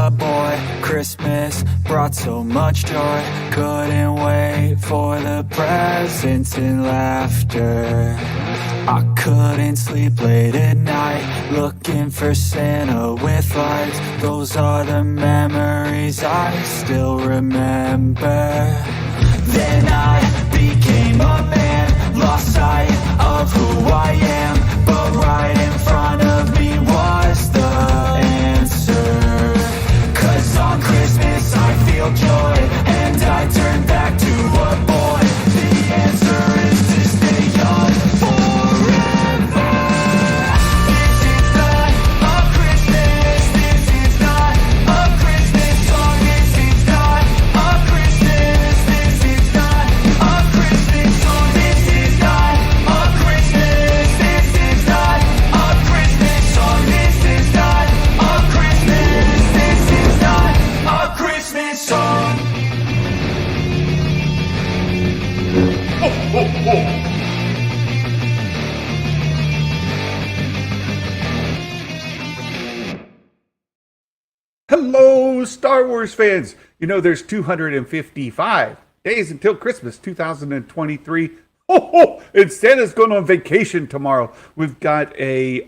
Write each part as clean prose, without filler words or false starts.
a boy. Christmas brought so much joy. Couldn't wait for the presents and laughter. I couldn't sleep late at night, looking for Santa with lights. Those are the memories I still remember. Then I became a man, lost sight of who I am, but right in front of me was the answer. 'Cause on Christmas I feel joy, and I turn back to a boy. The answer is to stay young forever. This is not a Christmas, this is not a Christmas song, this is not a Christmas, this is not a Christmas song, this is not a Christmas, this is not a Christmas song, this is not a Christmas, this is not a Christmas song. Hello, Star Wars fans. You know, there's 255 days until Christmas 2023. And Santa's going on vacation tomorrow. We've got a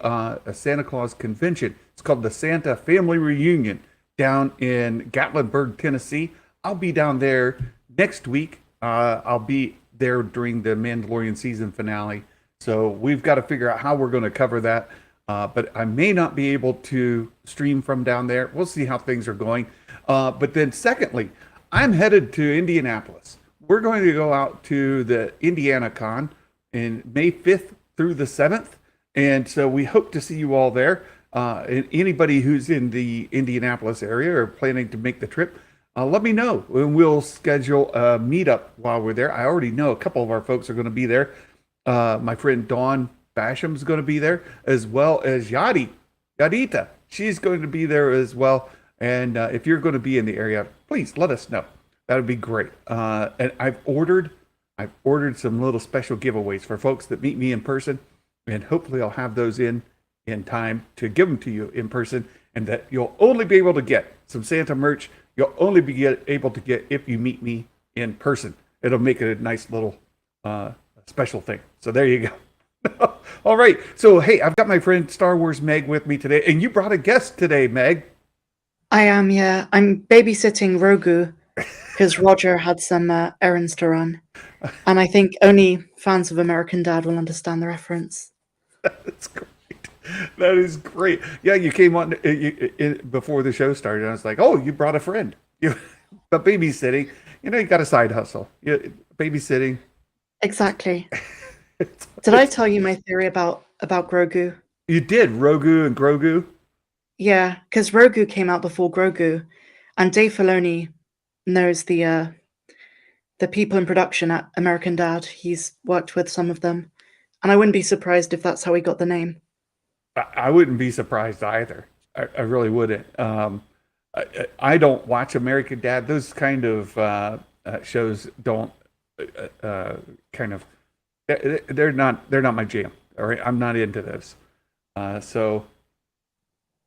Santa Claus convention. It's called the Santa Family Reunion down in Gatlinburg, Tennessee. I'll be down there next week. I'll be there during the Mandalorian season finale. So we've got to figure out how we're going to cover that. But I may not be able to stream from down there. We'll see how things are going. But then secondly, I'm headed to Indianapolis. We're going to go out to the Indiana Con in May 5th through the 7th. And so we hope to see you all there. And anybody who's in the Indianapolis area or planning to make the trip, let me know. And we'll schedule a meetup while we're there. I already know a couple of our folks are going to be there. My friend Dawn Basham's going to be there, as well as Yadita. She's going to be there as well. And if you're going to be in the area, please let us know. That would be great. And I've ordered some little special giveaways for folks that meet me in person, and hopefully I'll have those in time to give them to you in person, and that you'll only be able to get some Santa merch. You'll only be able to get if you meet me in person. It'll make it a nice little special thing. So there you go. All right. So, hey, I've got my friend Star Wars Meg with me today, and you brought a guest today, Meg. I am, yeah. I'm babysitting Rogu because Roger had some errands to run. And I think only fans of American Dad will understand the reference. That's great. That is great. Yeah, you came on before the show started, and I was like, oh, you brought a friend. But babysitting, you know, you got a side hustle. Babysitting. Exactly. Did I tell you my theory about Grogu? You did, Rogu and Grogu? Yeah, because Rogu came out before Grogu, and Dave Filoni knows the people in production at American Dad. He's worked with some of them, and I wouldn't be surprised if that's how he got the name. I wouldn't be surprised either. I really wouldn't. I don't watch American Dad. Those kind of shows don't kind of. They're not my jam. All right, I'm not into those. So,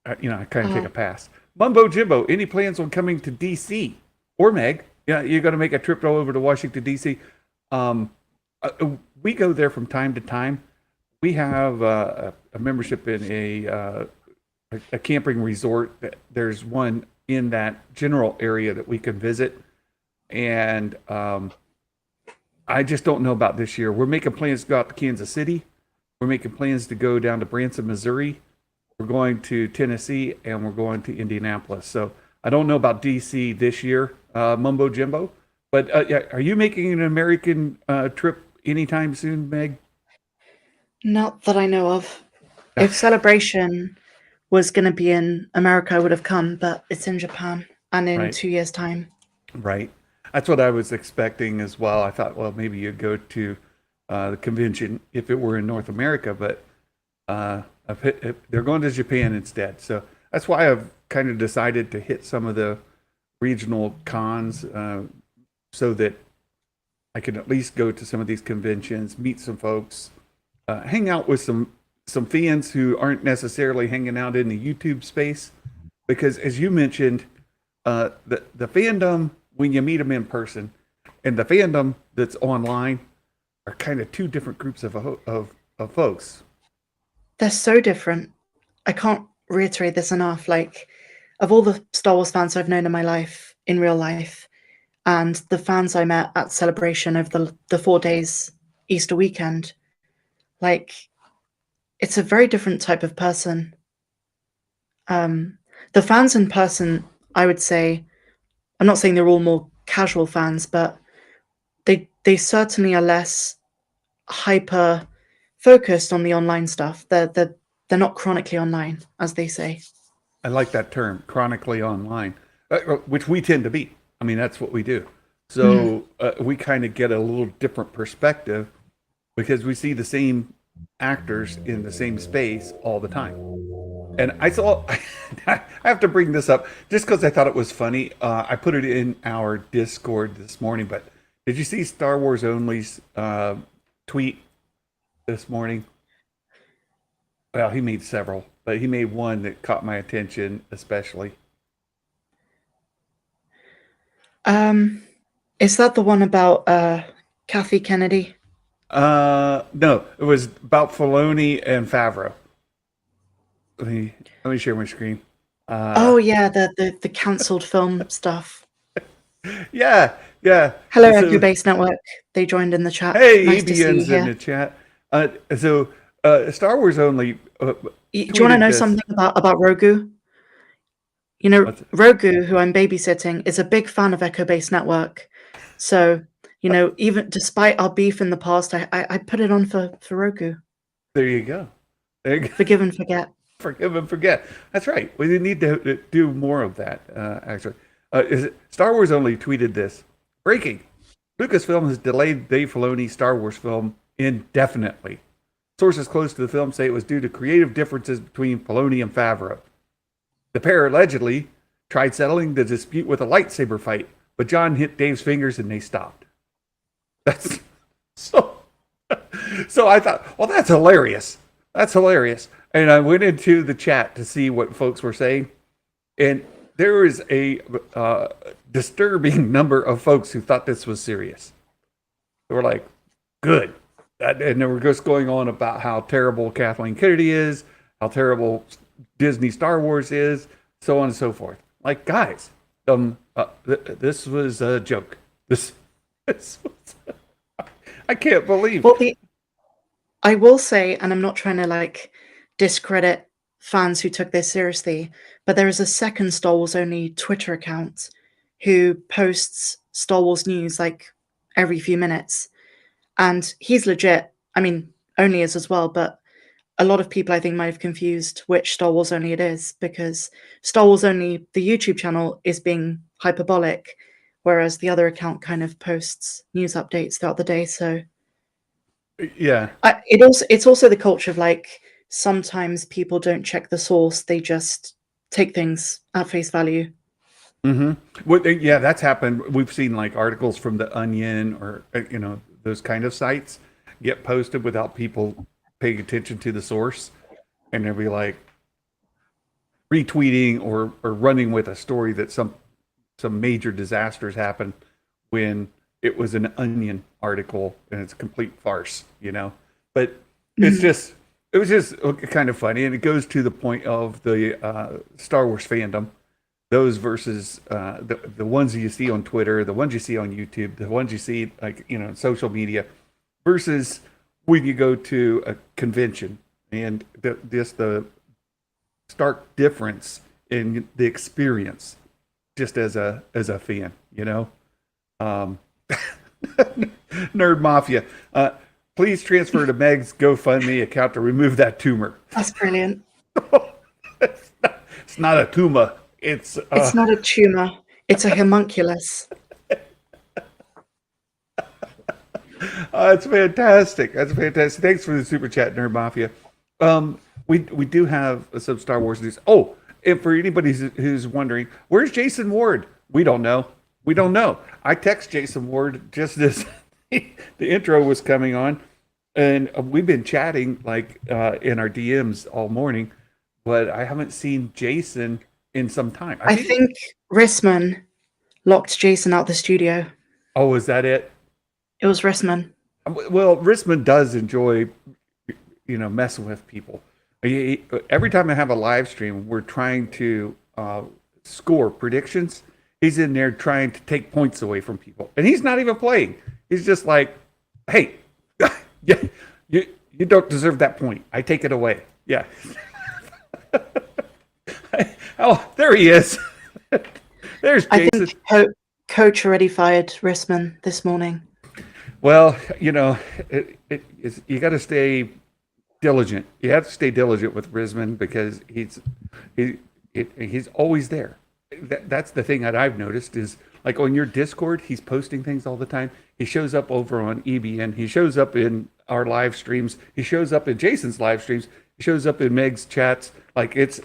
I kind of take a pass. Mumbo Jimbo, any plans on coming to DC or Meg? Yeah, you're going to make a trip over to Washington D.C. We go there from time to time. We have a membership in a camping resort. There's one in that general area that we can visit, and I just don't know about this year. We're making plans to go out to Kansas City. We're making plans to go down to Branson, Missouri. We're going to Tennessee, and we're going to Indianapolis. So I don't know about DC this year, Mumbo Jimbo. But are you making an American trip anytime soon, Meg? Not that I know of. If Celebration was going to be in America, I would have come, but it's in Japan and in 2 years' time. Right. That's what I was expecting as well. I thought, well, maybe you'd go to the convention if it were in North America, but they're going to Japan instead. So that's why I've kind of decided to hit some of the regional cons so that I can at least go to some of these conventions, meet some folks, hang out with some fans who aren't necessarily hanging out in the YouTube space. Because as you mentioned, the fandom when you meet them in person, and the fandom that's online are kind of two different groups of folks. They're so different. I can't reiterate this enough. Like, of all the Star Wars fans I've known in my life, in real life, and the fans I met at Celebration over the 4 days Easter weekend, like, it's a very different type of person. The fans in person, I would say, I'm not saying they're all more casual fans, but they certainly are less hyper focused on the online stuff. They're not chronically online, as they say. I like that term, chronically online, which we tend to be. I mean, that's what we do. So we kind of get a little different perspective because we see the same actors in the same space all the time. And I saw, I have to bring this up just because I thought it was funny. I put it in our Discord this morning, but did you see Star Wars Only's tweet this morning? Well, he made several, but he made one that caught my attention especially. Is that the one about Kathy Kennedy? No, it was about Filoni and Favreau. Let me share my screen. Oh yeah, the cancelled film stuff. Yeah. Hello, So, Echo Base Network. They joined in the chat. hey, Nice to see you ABN's in here. the chat. So Star Wars Only. Do you want to tweeted know this. something about Rogu? You know, What's it? Rogu, who I'm babysitting, is a big fan of Echo Base Network. So, you know, even despite our beef in the past, I put it on for Rogu. There you go. There you go. Forgive and forget. Forgive and forget. That's right. We need to do more of that. Actually, Star Wars Only tweeted this: breaking. Lucasfilm has delayed Dave Filoni's Star Wars film indefinitely. Sources close to the film say it was due to creative differences between Filoni and Favreau. The pair allegedly tried settling the dispute with a lightsaber fight, but John hit Dave's fingers and they stopped. That's so. So I thought, well, that's hilarious. That's hilarious. And I went into the chat to see what folks were saying, and there is a disturbing number of folks who thought this was serious. They were like, "Good," and they were just going on about how terrible Kathleen Kennedy is, how terrible Disney Star Wars is, so on and so forth. Like, guys, this was a joke. This was, I can't believe. Well, I will say, and I'm not trying to like discredit fans who took this seriously, but there is a second Star Wars Only Twitter account who posts Star Wars news like every few minutes. And he's legit. I mean, Only is as well, but a lot of people I think might have confused which Star Wars Only it is, because Star Wars Only, the YouTube channel, is being hyperbolic, whereas the other account kind of posts news updates throughout the day. So Yeah. it's also the culture of like sometimes people don't check the source; they just take things at face value. Well, yeah, that's happened. We've seen like articles from the Onion or those kind of sites get posted without people paying attention to the source, and they'll be like retweeting or running with a story that some major disasters happened when it was an Onion article and it's a complete farce, But it was just kind of funny, and it goes to the point of the Star Wars fandom. Those versus the ones you see on Twitter, the ones you see on YouTube, the ones you see social media, versus when you go to a convention, and just the stark difference in the experience, just as a fan, Nerd Mafia, please transfer to Meg's GoFundMe account to remove that tumor. That's brilliant. It's not a tumor. It's not a tumor. It's a homunculus. It's fantastic. That's fantastic. Thanks for the super chat, Nerd Mafia. We do have some Star Wars news. Oh, and for anybody who's wondering, where's Jason Ward? We don't know. I text Jason Ward just as the intro was coming on, and we've been chatting like in our DMs all morning, but I haven't seen Jason in some time. I think Rissman locked Jason out the studio. Oh, is that it? It was Rissman. Well, Risman does enjoy, messing with people. Every time I have a live stream, we're trying to score predictions. He's in there trying to take points away from people, and he's not even playing. He's just like, "Hey, yeah, you don't deserve that point. I take it away." Yeah. Oh, there he is. There's Jason. I think Coach already fired Rissman this morning. Well, you got to stay diligent. You have to stay diligent with Risman because he's always there. That's the thing that I've noticed is like on your Discord, he's posting things all the time. He shows up over on EBN. He shows up in our live streams. He shows up in Jason's live streams. He shows up in Meg's chats. Like it's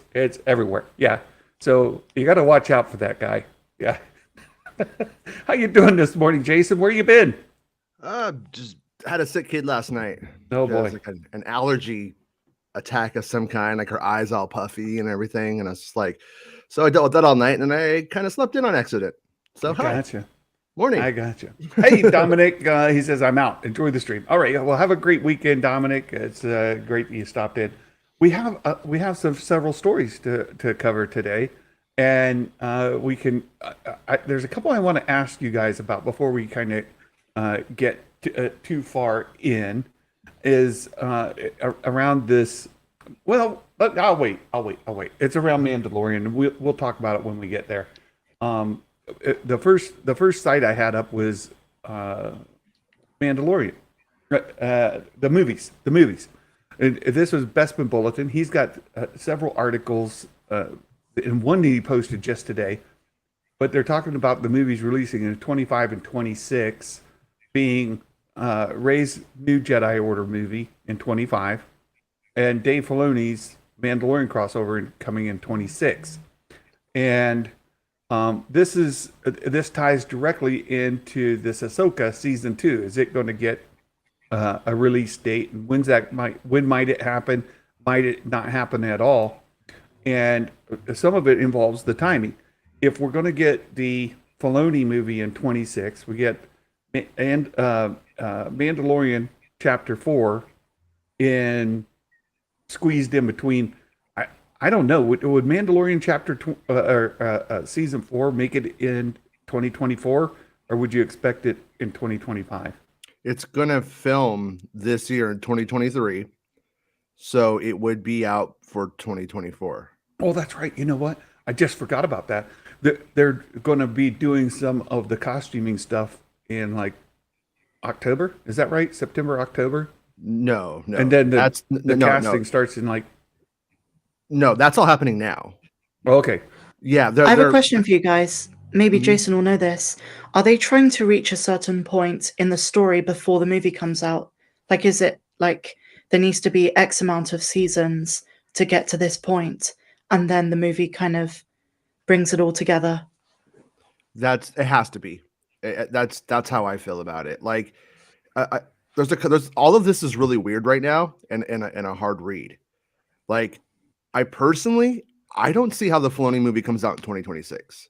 everywhere. Yeah. So you got to watch out for that guy. Yeah. How you doing this morning, Jason? Where you been? Just had a sick kid last night. Oh boy, was like an allergy attack of some kind, like her eyes all puffy and everything. And I was just like, so I dealt with that all night, and I kind of slept in on accident. So gotcha. Morning. I gotcha. Hey, Dominic. He says I'm out. Enjoy the stream. All right. Well, have a great weekend, Dominic. It's great that you stopped in. We have several stories to cover today, and we can. There's a couple I want to ask you guys about before we kind of get too far in. Is around this. Well, I'll wait. It's around Mandalorian. We'll talk about it when we get there. The first site I had up was Mandalorian, the movies. And this was Bespin Bulletin. He's got several articles, and one he posted just today. But they're talking about the movies releasing in 25 and 26, being Rey's new Jedi Order movie in 25, and Dave Filoni's Mandalorian crossover coming in 26. And this ties directly into this Ahsoka season 2. Is it going to get a release date, and when might it happen? Might it not happen at all? And some of it involves the timing. If we're going to get the Filoni movie in 26, we get Mandalorian Chapter 4 squeezed in between. I don't know. Would Mandalorian Season 4 make it in 2024, or would you expect it in 2025? It's going to film this year in 2023, so it would be out for 2024. Oh, that's right. You know what? I just forgot about that. They're going to be doing some of the costuming stuff in like October. Is that right? September, October? No. And then the casting starts in like... No, that's all happening now. Oh, okay. Yeah. I have a question for you guys. Maybe Jason will know this. Are they trying to reach a certain point in the story before the movie comes out? Like, is it like there needs to be X amount of seasons to get to this point, and then the movie kind of brings it all together? It has to be. That's how I feel about it. Like, there's all of this is really weird right now, and a hard read. Like, I don't see how the Filoni movie comes out in 2026.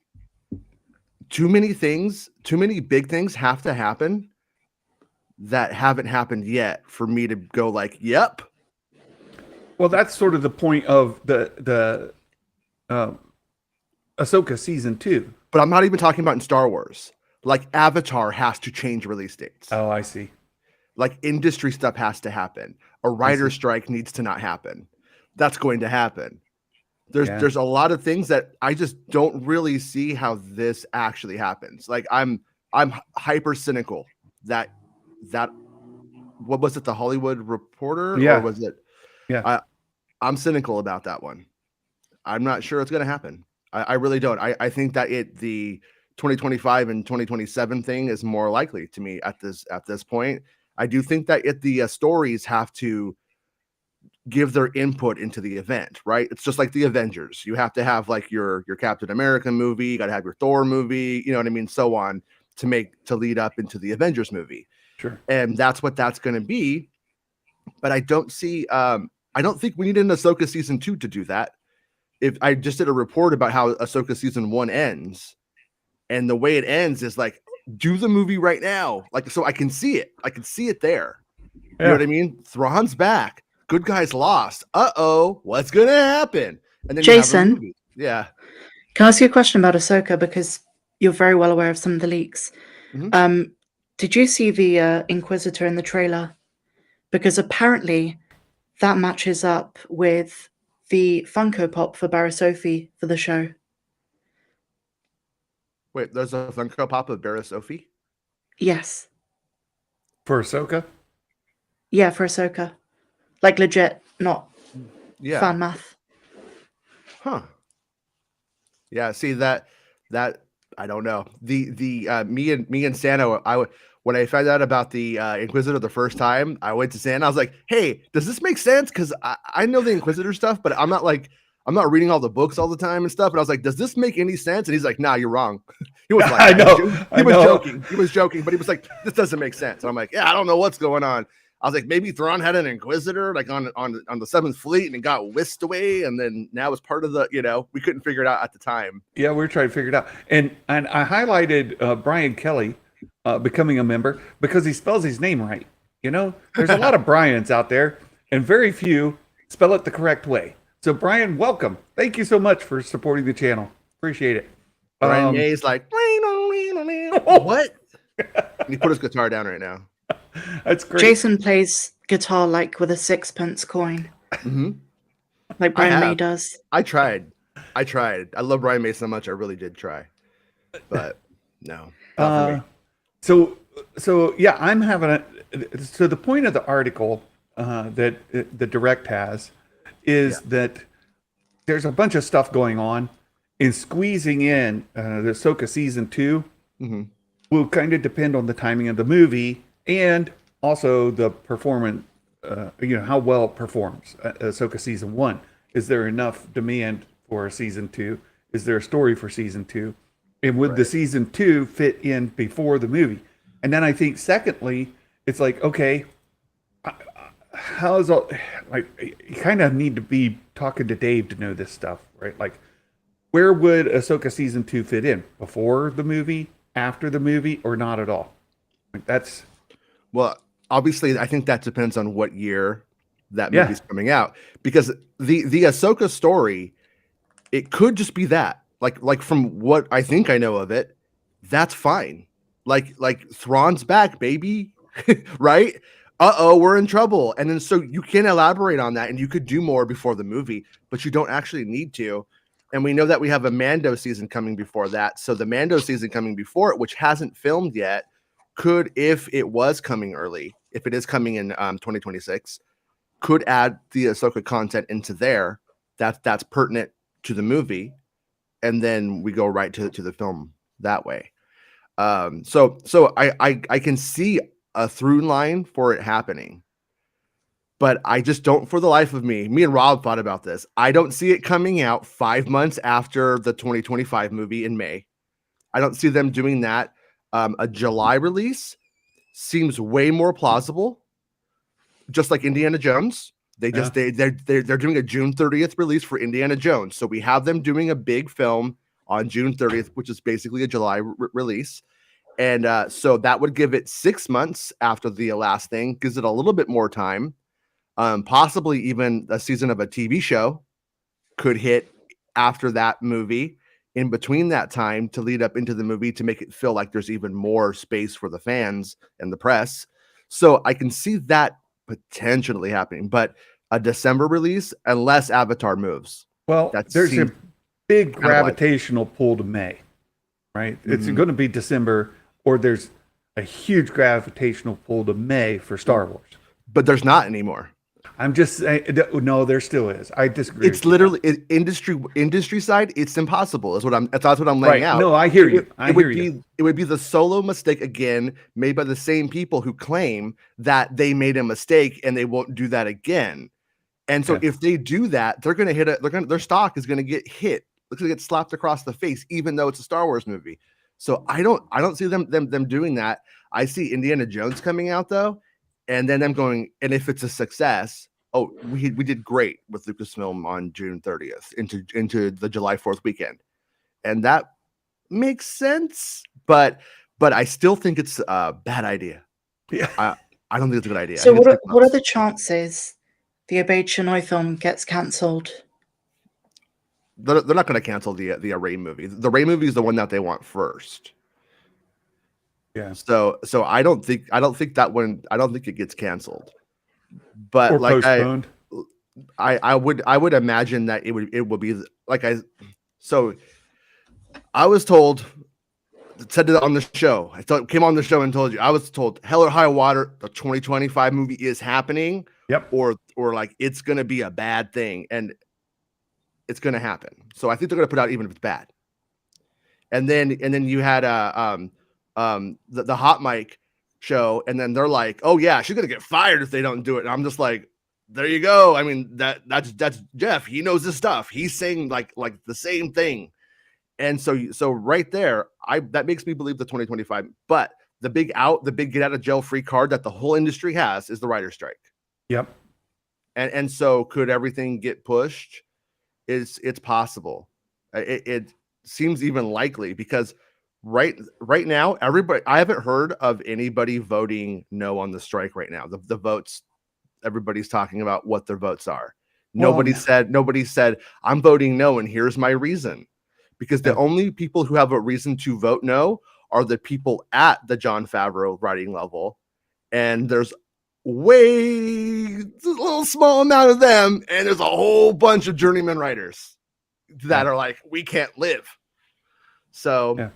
Too many big things have to happen that haven't happened yet for me to go like, yep. Well, that's sort of the point of the Ahsoka season 2. But I'm not even talking about in Star Wars. Like, Avatar has to change release dates. Oh, I see. Like, industry stuff has to happen. A writer strike needs to not happen. That's going to happen. There's a lot of things that I just don't really see how this actually happens. Like, I'm hyper cynical that what was it, the Hollywood Reporter? Yeah. Or was it? Yeah. I'm cynical about that one. I'm not sure it's going to happen. I really don't. I think that the 2025 and 2027 thing is more likely to me at this point. I do think that the stories have to give their input into the event, right? It's just like the Avengers. You have to have like your Captain America movie, you got to have your Thor movie, you know what I mean, so on to lead up into the Avengers movie. Sure. And that's what that's going to be. But I don't think we need an Ahsoka season 2 to do that. if I just did a report about how Ahsoka season 1 ends, and the way it ends is like, do the movie right now, like, so I can see it. I can see it there. You know what I mean? Thrawn's back. Good guys lost. What's gonna happen? And then you have a Jason, movie. Yeah. can I ask you a question about Ahsoka, because you're very well aware of some of the leaks? Mhm. Did you see the Inquisitor in the trailer? Because apparently that matches up with the Funko Pop for Barra Sophie for the show. Wait, there's a Funko Pop of Barra Sophie? Yes. For Ahsoka? Yeah, for Ahsoka. Like legit, not Yeah. fan math. Huh. Yeah, see that I don't know. Me and Santa, when I found out about the Inquisitor the first time, I went to Santa. I was like, "Hey, does this make sense? Because I know the Inquisitor stuff, but I'm not reading all the books all the time and stuff." And I was like, "Does this make any sense?" And he's like, "Nah, you're wrong." He was like, I know. He was joking. He was joking, but he was like, "This doesn't make sense." And I'm like, "Yeah, I don't know what's going on." I was like, maybe Thrawn had an Inquisitor like on the Seventh Fleet, and it got whisked away, and then now it's part of the, we couldn't figure it out at the time. Yeah, we were trying to figure it out. And I highlighted Brian Kelly becoming a member because he spells his name right. There's a lot of Brians out there, and very few spell it the correct way. So Brian, welcome. Thank you so much for supporting the channel. Appreciate it. Brian May's like, what? And he put his guitar down right now. That's great. Jason plays guitar like with a 6-pence coin. Mm-hmm. Like Brian May does. I tried. I love Brian May so much. I really did try. But no. Not for me. So yeah, I'm having so the point of the article that the Direct has is that there's a bunch of stuff going on, and squeezing in the Ahsoka season 2 will kind of depend on the timing of the movie and also the performance, how well it performs. Ahsoka season 1. Is there enough demand for season 2? Is there a story for season 2? And would the season 2 fit in before the movie? And then I think secondly, it's like, okay, how's all, like, you kind of need to be talking to Dave to know this stuff, right? Like, where would Ahsoka season 2 fit in? Before the movie, after the movie, or not at all? Like, that's... Well, obviously, I think that depends on what year that movie's coming out, because the Ahsoka story, it could just be that, like from what I think I know of it, that's fine. Like Thrawn's back, baby, right? We're in trouble, and then so you can elaborate on that, and you could do more before the movie, but you don't actually need to. And we know that we have a Mando season coming before that, so the Mando season coming before it, which hasn't filmed yet, could, if it was coming early, if it is coming in 2026, could add the Ahsoka content into there that's pertinent to the movie, and then we go right to the film that way. So I can see a through line for it happening, but I just don't, for the life of me and Rob thought about this, I don't see it coming out 5 months after the 2025 movie in May. I don't see them doing that. A July release seems way more plausible. Just like Indiana Jones, they're doing a June 30th release for Indiana Jones. So we have them doing a big film on June 30th, which is basically a July release. And so that would give it 6 months after the last thing, gives it a little bit more time. Possibly even a season of a TV show could hit after that movie, in between that time, to lead up into the movie, to make it feel like there's even more space for the fans and the press. So I can see that potentially happening, but a December release, unless Avatar moves. Well, there's a big gravitational pull to May, right? It's going to be December, or there's a huge gravitational pull to May for Star Wars. But there's not anymore. I'm just saying, no, there still is. I disagree. It's literally industry side. It's impossible. That's what I'm laying out. No, I hear you. It would be the Solo mistake again, made by the same people who claim that they made a mistake and they won't do that again. And so if they do that, they're going to hit their stock is going to get hit. It's going to get slapped across the face, even though it's a Star Wars movie. So I don't see them doing that. I see Indiana Jones coming out though, and then them going, and if it's a success, oh, we did great with Lucasfilm on June 30th into the July 4th weekend, and that makes sense. But I still think it's a bad idea. Yeah. I don't think it's a good idea. So what are the chances the Obey Chinoy film gets cancelled? They're not going to cancel the Rey movie. The Rey movie is the one that they want first. Yeah. So I don't think that one. I don't think it gets canceled. But Or like postponed. I would imagine that it would be like So I was told, said it on the show. Came on the show and told you. I was told, hell or high water, the 2025 movie is happening. Yep. Or like it's going to be a bad thing, and it's going to happen. So I think they're going to put out even if it's bad. And then you had the Hot Mic show, and then they're like, oh yeah, she's going to get fired if they don't do it. And I'm just like, there you go. I mean, that's Jeff. He knows his stuff. He's saying like the same thing. And so right there, that makes me believe the 2025. But the big get out of jail free card that the whole industry has is the writer's strike. Yep. And so could everything get pushed? It's possible. It seems even likely because right now, everybody, I haven't heard of anybody voting no on the strike right now. The votes, everybody's talking about what their votes are. Nobody said I'm voting no, and here's my reason. Because the only people who have a reason to vote no are the people at the Jon Favreau writing level, and there's a little small amount of them, and there's a whole bunch of journeyman writers that are like, we can't live. So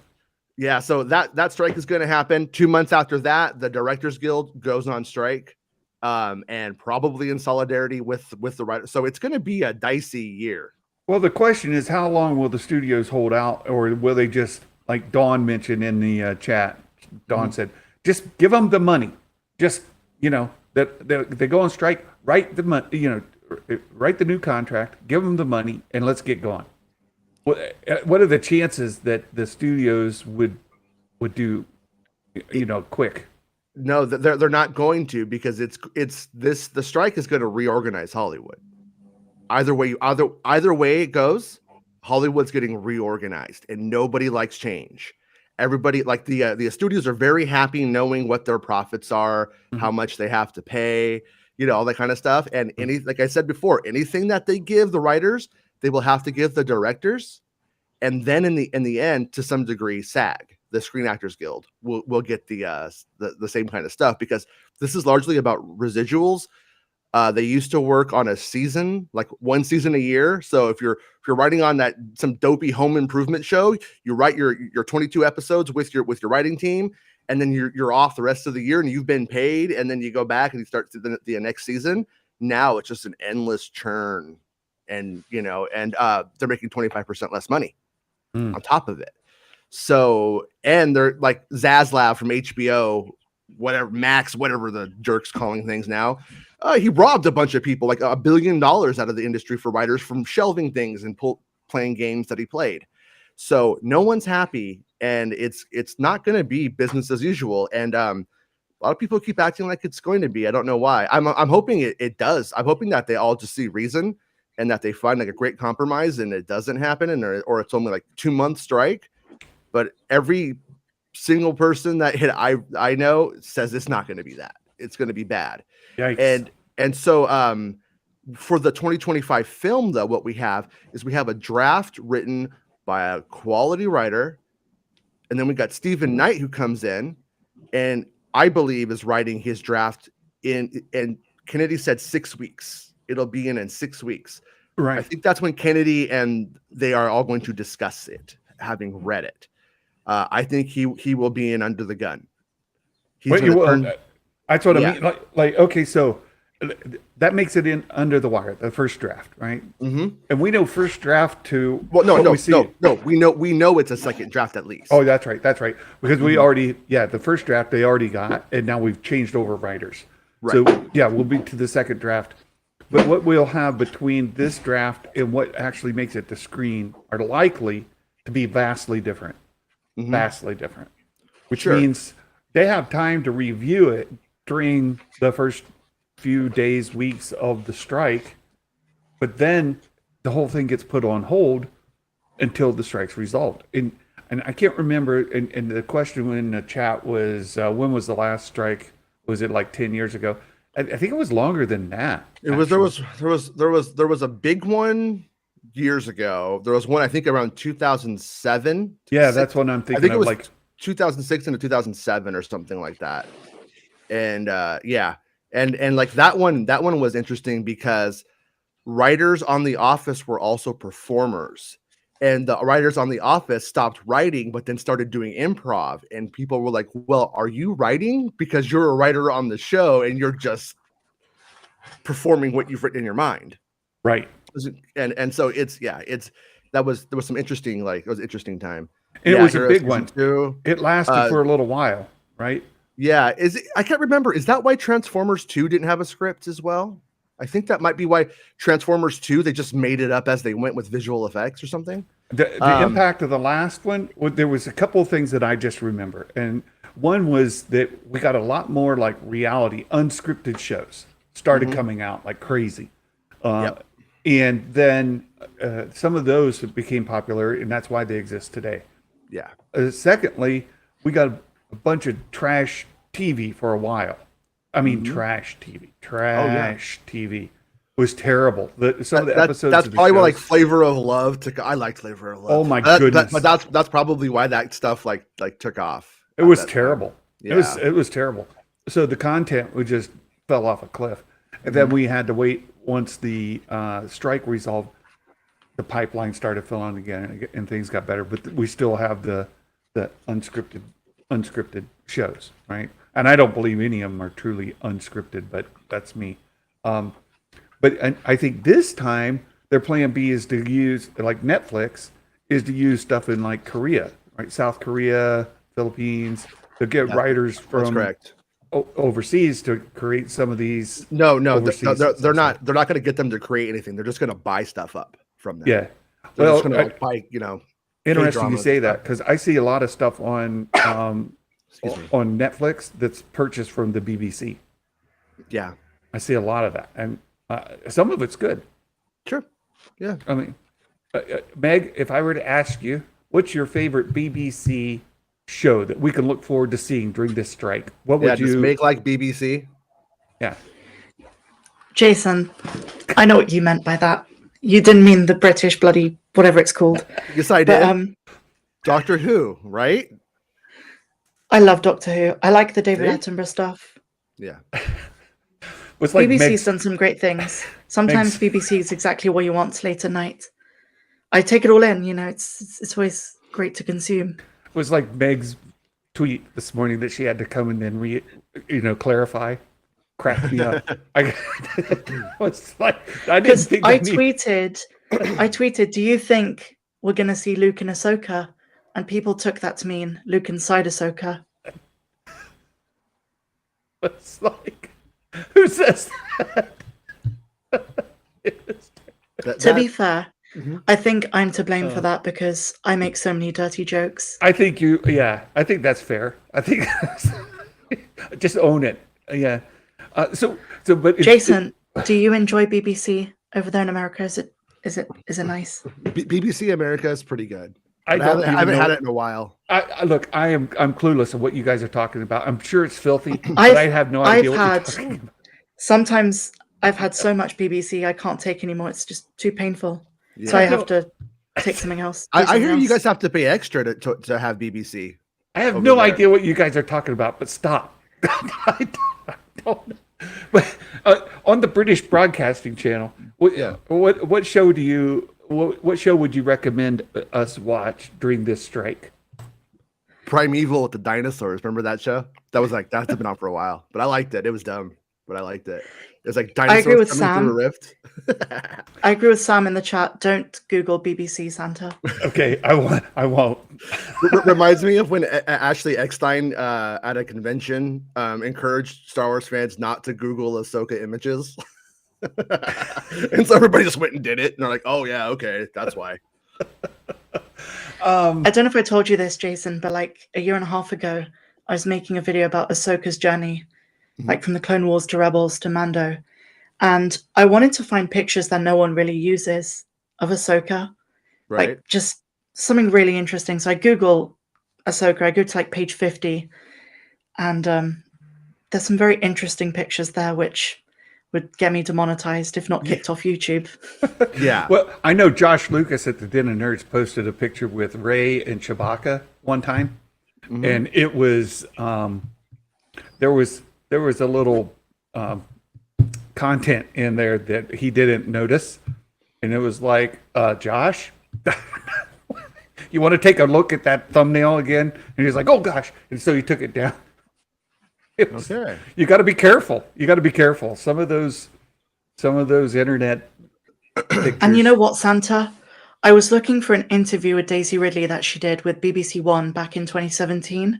so that strike is going to happen. 2 months after that, the Directors Guild goes on strike, and probably in solidarity with the writers. So it's going to be a dicey year. Well, the question is, how long will the studios hold out, or will they just, like Dawn mentioned in the chat? Dawn said, just give them the money. Just, that they go on strike, write the new contract, give them the money, and let's get going. What are the chances that the studios would do, quick? No, they're not going to, because the strike is going to reorganize Hollywood. Either way it goes, Hollywood's getting reorganized, and nobody likes change. Everybody, like the studios, are very happy knowing what their profits are, how much they have to pay, all that kind of stuff. And like I said before, anything that they give the writers, they will have to give the directors, and then in the end, to some degree, SAG, the Screen Actors Guild, will get the same kind of stuff, because this is largely about residuals. They used to work on a season, like one season a year. So if you're writing on some dopey home improvement show, you write your 22 episodes with your writing team, and then you're off the rest of the year, and you've been paid, and then you go back and you start the next season. Now it's just an endless churn, and they're making 25% less money on top of it. So, and they're like Zaslav from HBO, whatever Max, whatever the jerk's calling things now. He robbed a bunch of people, like $1 billion out of the industry for writers from shelving things and playing games that he played. So no one's happy, and it's not going to be business as usual. And a lot of people keep acting like it's going to be. I don't know why. I'm hoping it does. I'm hoping that they all just see reason, and that they find like a great compromise, and it doesn't happen, or it's only like 2 month strike. But every single person that I know says it's not going to be that. It's going to be bad. Yikes. And so for the 2025 film, though, what we have a draft written by a quality writer, and then we got Stephen Knight, who comes in and I believe is writing his draft and Kennedy said 6 weeks. It'll be in 6 weeks. Right. I think that's when Kennedy and they are all going to discuss it, having read it. I think he will be in under the gun. That's what I mean. Like, okay, so that makes it in under the wire, the first draft, right? Mm-hmm. And we know first draft to no. We know it's a second draft at least. Oh, that's right, because we already the first draft they already got, and now we've changed over writers. Right. So we'll be to the second draft. But what we'll have between this draft and what actually makes it to screen are likely to be vastly different. Mm-hmm. Vastly different. Which means they have time to review it during the first few days, weeks of the strike, but then the whole thing gets put on hold until the strike's resolved. And I can't remember. And the question in the chat was, when was the last strike? Was it like 10 years ago? I think it was longer than that. It was there was a big one years ago. There was one I think around 2007. Yeah, that's what I'm thinking. I think of, it was like 2006 into 2007 or something like that. And yeah, and like that one was interesting because writers on The Office were also performers. And the writers on The Office stopped writing, but then started doing improv. And people were like, well, are you writing? Because you're a writer on the show and you're just performing what you've written in your mind. right. And so there was some interesting, like, it was an interesting time. And it was a Heroes big one. Season 2. It lasted for a little while, right? Yeah. I can't remember. Is that why Transformers 2 didn't have a script as well? I think that might be why Transformers 2, they just made it up as they went with visual effects or something. The impact of the last one, there was a couple of things that I just remember. And one was that we got a lot more like reality, unscripted shows started coming out like crazy. Yep. And then some of those became popular, and that's why they exist today. Yeah. Secondly, we got a bunch of trash TV for a while. I mean, trash TV. Trash TV was terrible. Some of the episodes. That's of the probably what, like, shows- Flavor of Love took. I liked Flavor of Love. Oh my goodness! But that's probably why that stuff like took off. It was terrible. Yeah. It was terrible. So the content would just fell off a cliff, and then we had to wait once the strike resolved. The pipeline started filling again, and things got better. But we still have the unscripted shows, right? And I don't believe any of them are truly unscripted, but that's me. But I think this time their plan B is to use, like Netflix, is to use stuff in like Korea, right? South Korea, Philippines, to get writers That's from correct. Overseas to create some of these. No, overseas they're not going to get them to create anything. They're just going to buy stuff up from them. Yeah. They're Well, just going to like buy, interesting you K-dramas say and that stuff. because I see a lot of stuff on Excuse me. on Netflix that's purchased from the BBC. Yeah. I see a lot of that, and some of it's good. Sure. Yeah. I mean, Meg, if I were to ask you, what's your favorite BBC show that we can look forward to seeing during this strike? What would Just you make like BBC? Yeah. Jason, I know what you meant by that. You didn't mean the British bloody whatever it's called. Yes, I did. But Doctor Who, right? I love Doctor Who. I like the David See? Attenborough stuff. Yeah. What's like BBC's done some great things. Sometimes BBC is exactly what you want late at night. I take it all in, it's always great to consume. It was like Meg's tweet this morning that she had to come in and clarify. Cracked me up. I was like, I didn't Because think I tweeted. tweeted, do you think we're going to see Luke and Ahsoka? And people took that to mean Luke inside Ahsoka. It's like, who says that? To be fair, Mhm. I think I'm to blame for that because I make so many dirty jokes. I think I think that's fair. I think just own it. Yeah. But Jason, do you enjoy BBC over there in America? Is it nice? BBC America is pretty good. I But don't I haven't even had know- it in a while. Look, I'm clueless of what you guys are talking about. I'm sure it's filthy, but I have no idea what you're talking about. Sometimes I've had so much BBC I can't take anymore. It's just too painful. So Yeah. I have to take something else. I hear you guys have to pay extra to have BBC. I have over no there. idea what you guys are talking about, but stop. I don't. But on the British Broadcasting Channel, what show would you recommend us watch during this strike? Primeval with the dinosaurs. Remember that show? That's been on for a while, but I liked it. It was dumb, but I liked it. It was like dinosaurs agree with coming Sam. through a rift. I agree with Sam in the chat. Don't Google BBC Santa. Okay, I won't. Reminds me of when Ashley Eckstein at a convention encouraged Star Wars fans not to Google Ahsoka images. And so everybody just went and did it. And they're like, oh, yeah, okay, that's why. I don't know if I told you this, Jason, but like a year and a half ago, I was making a video about Ahsoka's journey like from the Clone Wars to Rebels to Mando. And I wanted to find pictures that no one really uses of Ahsoka, Right. like just something really interesting. So I Google Ahsoka, I go to like page 50, and there's some very interesting pictures there, which would get me demonetized, if not kicked off YouTube. Yeah. Well, I know Josh Lucas at the Den of Nerds posted a picture with Rey and Chewbacca one time, and it was there was a little content in there that he didn't notice, and it was like, Josh, you want to take a look at that thumbnail again? And he's like, oh gosh, and so he took it down. Okay. You got to be careful. You got to be careful. Some of those internet pictures. And you know what, Santa? I was looking for an interview with Daisy Ridley that she did with BBC One back in 2017.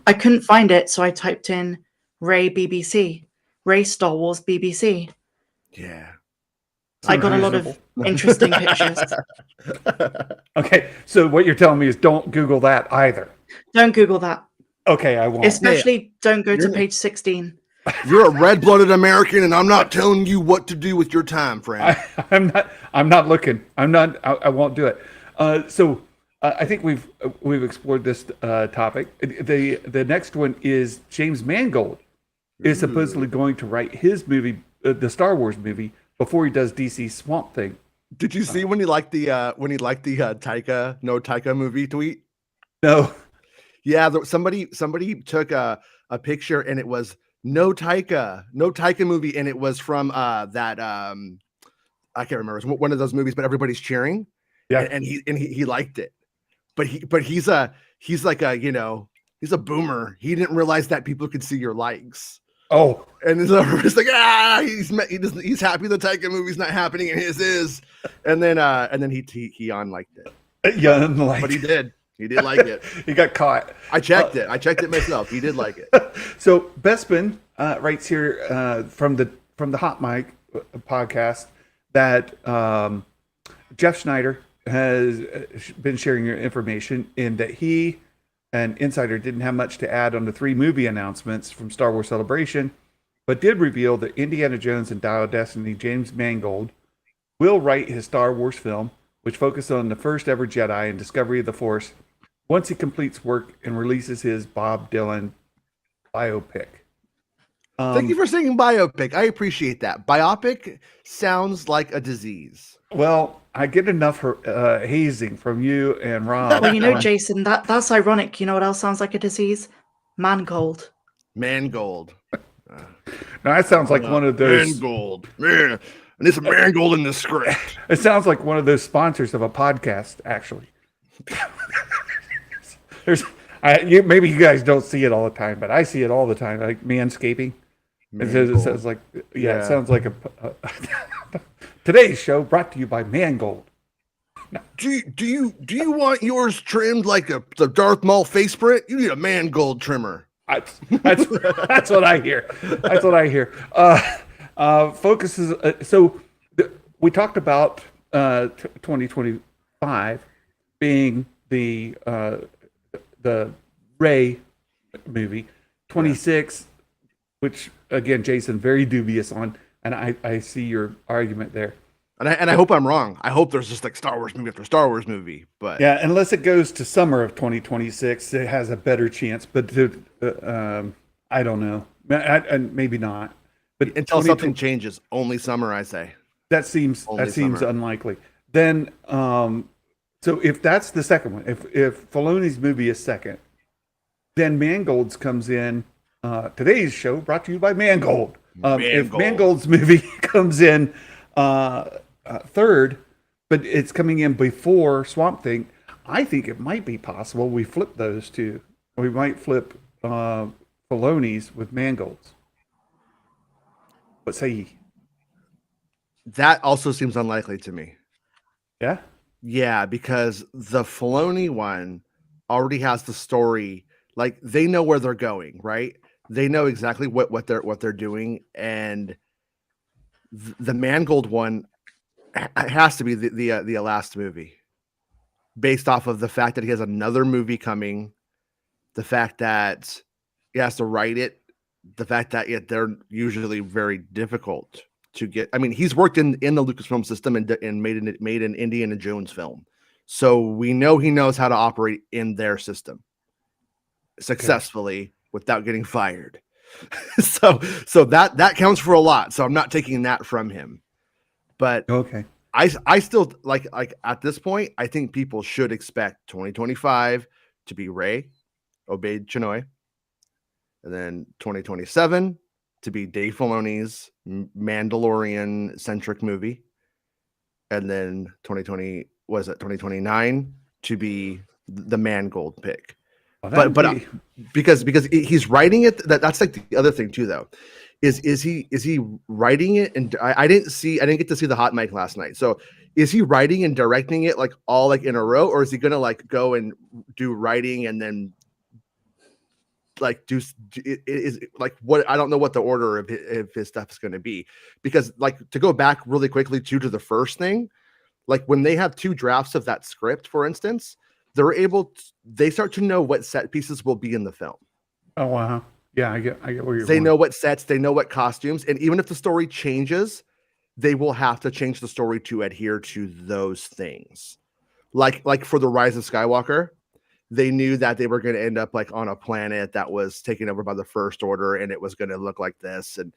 I couldn't find it, so I typed in Ray BBC, Ray Star Wars BBC. Yeah. I got a lot of interesting pictures. Okay, so what you're telling me is don't Google that either. Don't Google that. Okay, I won't. Especially don't go to page 16. You're a red-blooded American, and I'm not telling you what to do with your time, friend. I'm not looking. I won't do it. So I think we've explored this topic. The next one is James Mangold is supposedly going to write his movie, the Star Wars movie, before he does DC's Swamp Thing. Did you see when he liked the Taika movie tweet? No. Yeah, somebody took a picture, and it was no Taika movie, and it was from that I can't remember. It was one of those movies, but everybody's cheering. Yeah, and he liked it, but he's like a he's a boomer. He didn't realize that people could see your likes. Oh, and so it's like he's happy the Taika movie's not happening, and his is, and then he unliked it. Yeah, unliked. But he did. He did like it. He got caught. I checked it. I checked it myself. He did like it. So Bespin writes here from the Hot Mic podcast that Jeff Schneider has been sharing your information in that he and Insider didn't have much to add on the 3 movie announcements from Star Wars Celebration, but did reveal that Indiana Jones and Dial of Destiny James Mangold will write his Star Wars film, which focuses on the first ever Jedi and discovery of the Force, once he completes work and releases his Bob Dylan biopic. Thank you for saying biopic. I appreciate that. Biopic sounds like a disease. Well, I get enough hazing from you and Rob. Well, Jason, that's ironic. You know what else sounds like a disease? Mangold. Mangold. Now that sounds like one of those. Mangold. Man, and it's a Mangold in the script. It sounds like one of those sponsors of a podcast, actually. Maybe you guys don't see it all the time, but I see it all the time, like manscaping. It says like, it sounds like a today's show brought to you by Mangold. No. Do you want yours trimmed like the Darth Maul face print? You need a Mangold trimmer. That's what I hear. That's what I hear. Focuses. We talked about 2025 being the Rey movie. 26, which again, Jason, very dubious on, and I see your argument there. And I hope I'm wrong. I hope there's just like Star Wars movie after Star Wars movie. But yeah, unless it goes to summer of 2026, it has a better chance. But I don't know, and maybe not. But until something changes, only summer, I say. That seems unlikely. Then, so if that's the second one, if Filoni's movie is second, then Mangold's comes in. Today's show brought to you by Mangold. If Mangold's movie comes in third, but it's coming in before Swamp Thing, I think it might be possible we flip those two. We might flip Filoni's with Mangold's. What say ye? That also seems unlikely to me. Yeah? Yeah, because the Filoni one already has the story. Like, they know where they're going, right? They know exactly what they're doing, and the Mangold one has to be the last movie, based off of the fact that he has another movie coming, the fact that he has to write it, the fact that they're usually very difficult to get. I mean, he's worked in the Lucasfilm system and made an Indiana Jones film, so we know he knows how to operate in their system successfully without getting fired. so that counts for a lot. So I'm not taking that from him, but Okay. I still like at this point, I think people should expect 2025 to be Rey, Obey Chinoy, and then 2027 to be Dave Filoni's Mandalorian centric movie, and then 2029 to be the Mangold pick. Well, But because he's writing it, that's like the other thing too, though. Is he writing it? And I didn't get to see the hot mic last night. So is he writing and directing it like all like in a row, or is he gonna like go and do writing and then like do it is like what? I don't know what the order of his stuff is going to be, because like to go back really quickly to the first thing, like when they have two drafts of that script, for instance, they start to know what set pieces will be in the film. Oh wow. Yeah, I get where you're They going. know what sets, they know what costumes, and even if the story changes, they will have to change the story to adhere to those things. Like for the Rise of Skywalker, they knew that they were going to end up like on a planet that was taken over by the First Order, and it was going to look like this. And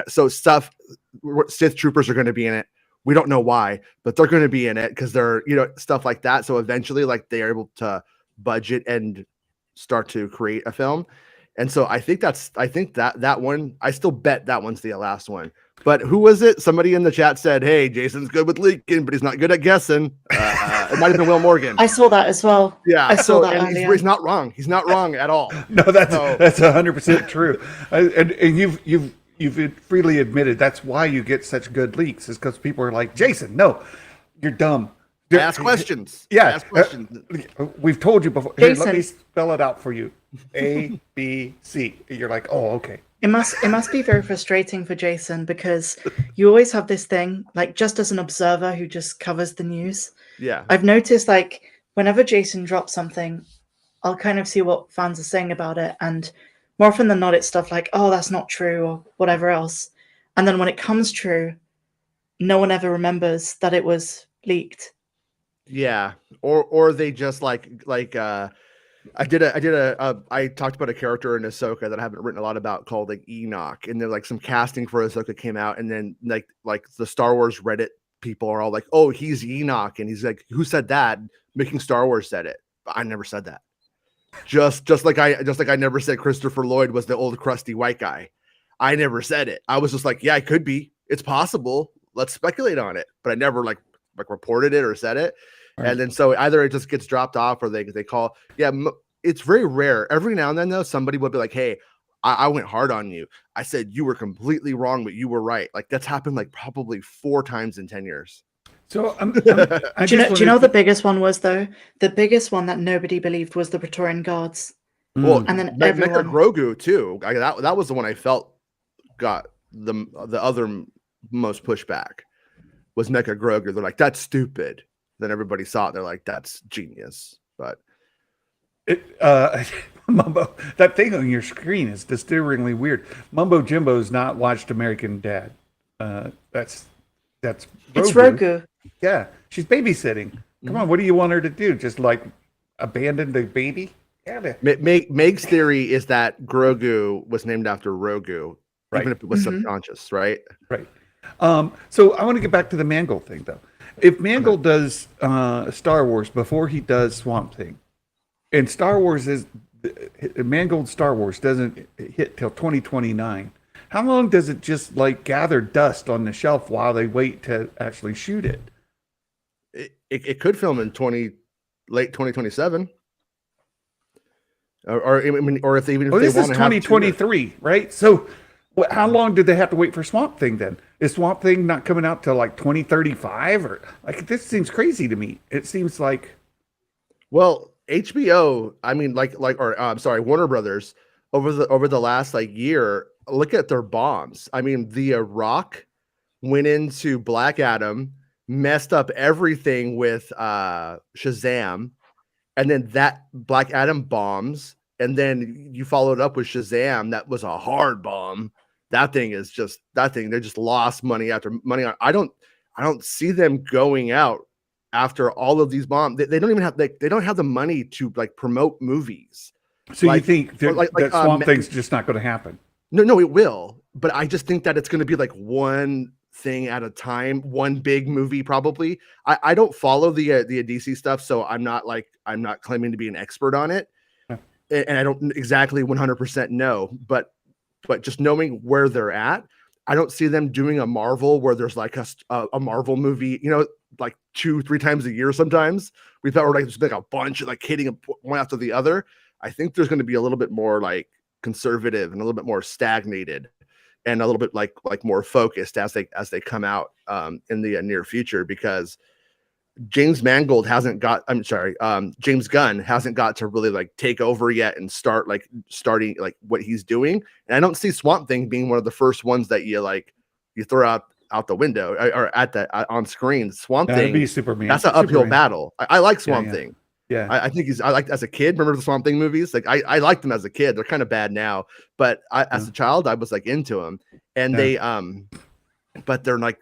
Sith troopers are going to be in it. We don't know why, but they're going to be in it because they're, stuff like that. So eventually, like, they are able to budget and start to create a film. And so I think that one, I still bet that one's the last one. But who was it? Somebody in the chat said, "Hey, Jason's good with leaking, but he's not good at guessing." It might have been Will Morgan. I saw that as well. Yeah, I saw that and earlier. he's not wrong. He's not wrong at all. No, that's 100% true. And you've freely admitted that's why you get such good leaks, is because people are like, Jason, no, you're dumb. Ask questions. Yeah, Ask questions. We've told you before. Here, let Jason. me spell it out for you. A, B, C. You're like, oh, okay. It must be very frustrating for Jason, because you always have this thing, like, just as an observer who just covers the news. Yeah. I've noticed, like, whenever Jason drops something, I'll kind of see what fans are saying about it, and more often than not, it's stuff like, "Oh, that's not true," or whatever else. And then when it comes true, no one ever remembers that it was leaked. Yeah. Or they just I talked about a character in Ahsoka that I haven't written a lot about called like Enoch, and then like some casting for Ahsoka came out, and then like the Star Wars Reddit people are all like, "Oh, he's Enoch," and he's like, "Who said that?" Making Star Wars said it, but I never said that. Just like I never said Christopher Lloyd was the old crusty white guy. I never said it. I was just like, yeah, it could be. It's possible. Let's speculate on it. But I never like reported it or said it. Right. And then so either it just gets dropped off, or they call. Yeah, it's very rare. Every now and then though, somebody will be like, "Hey, I went hard on you. I said you were completely wrong, but you were right." Like that's happened like probably 4 times in 10 years. So do you know the biggest one was, though? The biggest one that nobody believed was the Praetorian Guards. Well, and then Mecha Grogu too. That was the one I felt got the other most pushback was Mecha Grogu. They're like, "That's stupid." Then everybody saw it. They're like, "That's genius." But Mumbo, that thing on your screen is disturbingly weird. Mumbo Jimbo's not watched American Dad. That's Rogu. It's Rogu. Yeah, she's babysitting. Come on, what do you want her to do? Just like abandon the baby? Yeah. Meg's theory is that Grogu was named after Rogu, right, even if it was subconscious, right? Right. So I want to get back to the Mangold thing, though. If Mangold does Star Wars before he does Swamp Thing, and Mangold Star Wars doesn't hit till 2029, how long does it just like gather dust on the shelf while they wait to actually shoot it? It could film in late 2027. Or if they this is 2023, right? So how long did they have to wait for Swamp Thing then? Is Swamp Thing not coming out till like 2035? Or like, this seems crazy to me. It seems like, well, HBO, Warner Brothers over the last like year, look at their bombs. I mean, The Rock went into Black Adam, messed up everything with Shazam, and then that Black Adam bombs, and then you followed up with Shazam. That was a hard bomb. That thing is just that thing. They just lost money after money. I don't see them going out after all of these bombs. They don't even have they don't have the money to like promote movies. So like, you think that Swamp Thing's just not going to happen? No, it will. But I just think that it's going to be like one thing at a time, one big movie probably. I don't follow the DC stuff, so I'm not claiming to be an expert on it, and I don't exactly 100% know. But just knowing where they're at, I don't see them doing a Marvel where there's like a Marvel movie, like 2-3 times a year. Sometimes we thought we're like a bunch of like hitting one after the other. I think there's going to be a little bit more like conservative and a little bit more stagnated and a little bit like more focused as they come out in the near future, because James Gunn hasn't got to really like take over yet and starting like what he's doing. And I don't see Swamp Thing being one of the first ones that you throw out the window or on screen. Swamp Thing, be Superman. That's an uphill battle. I like Swamp Thing. Yeah, I think I liked as a kid. Remember the Swamp Thing movies? Like I liked them as a kid. They're kind of bad now, but as a child, I was like into them. And they but they're like,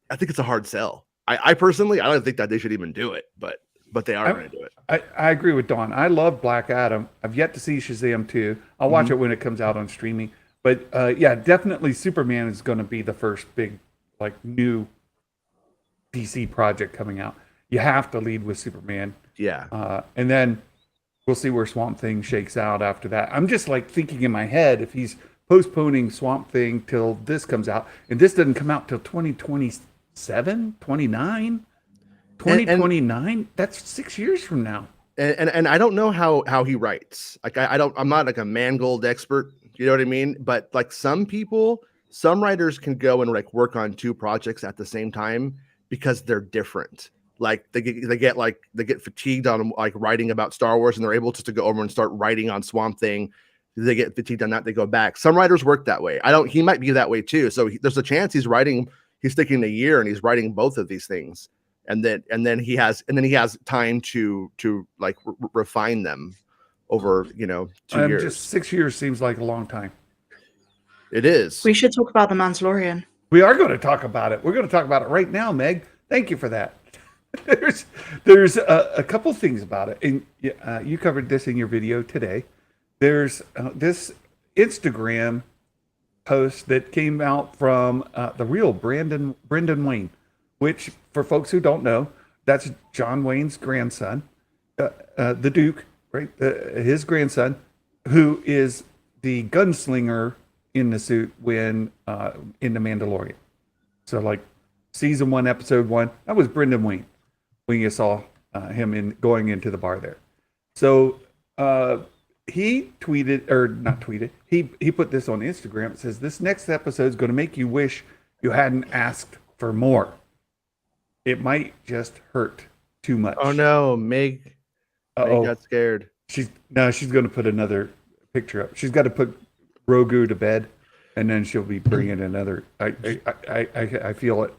I think it's a hard sell. I personally, I don't think that they should even do it, but they are going to do it. I agree with Dawn. I love Black Adam. I've yet to see Shazam 2. I'll watch it when it comes out on streaming. But yeah, definitely Superman is going to be the first big like new DC project coming out. You have to lead with Superman. Yeah. And then we'll see where Swamp Thing shakes out after that. I'm just like thinking in my head, if he's postponing Swamp Thing till this comes out, and this doesn't come out till 2027, 29, 2029, that's 6 years from now. And I don't know how he writes. Like I'm not like a Mangold expert, you know what I mean? But like some writers can go and like work on 2 projects at the same time because they're different. Like they get fatigued on like writing about Star Wars, and they're able just to go over and start writing on Swamp Thing. They get fatigued on that, they go back. Some writers work that way. He might be that way too. So there's a chance he's sticking a year and he's writing both of these things, and then he has time to like refine them over 2 years. Just 6 years seems like a long time. It is. We should talk about the Mandalorian. We are going to talk about it. We're going to talk about it right now, Meg. Thank you for that. There's a couple things about it, and you covered this in your video today. There's this Instagram post that came out from the real Brendan Wayne, which for folks who don't know, that's John Wayne's grandson, the Duke, right? His grandson, who is the gunslinger in the suit when in the Mandalorian. So like season 1, episode 1, that was Brendan Wayne when you saw him going into the bar there. So he tweeted, or not tweeted, he put this on Instagram. It says, "This next episode is going to make you wish you hadn't asked for more. It might just hurt too much." Oh no, Meg got scared. She's going to put another picture up. She's got to put Grogu to bed, and then she'll be bringing another. I feel it.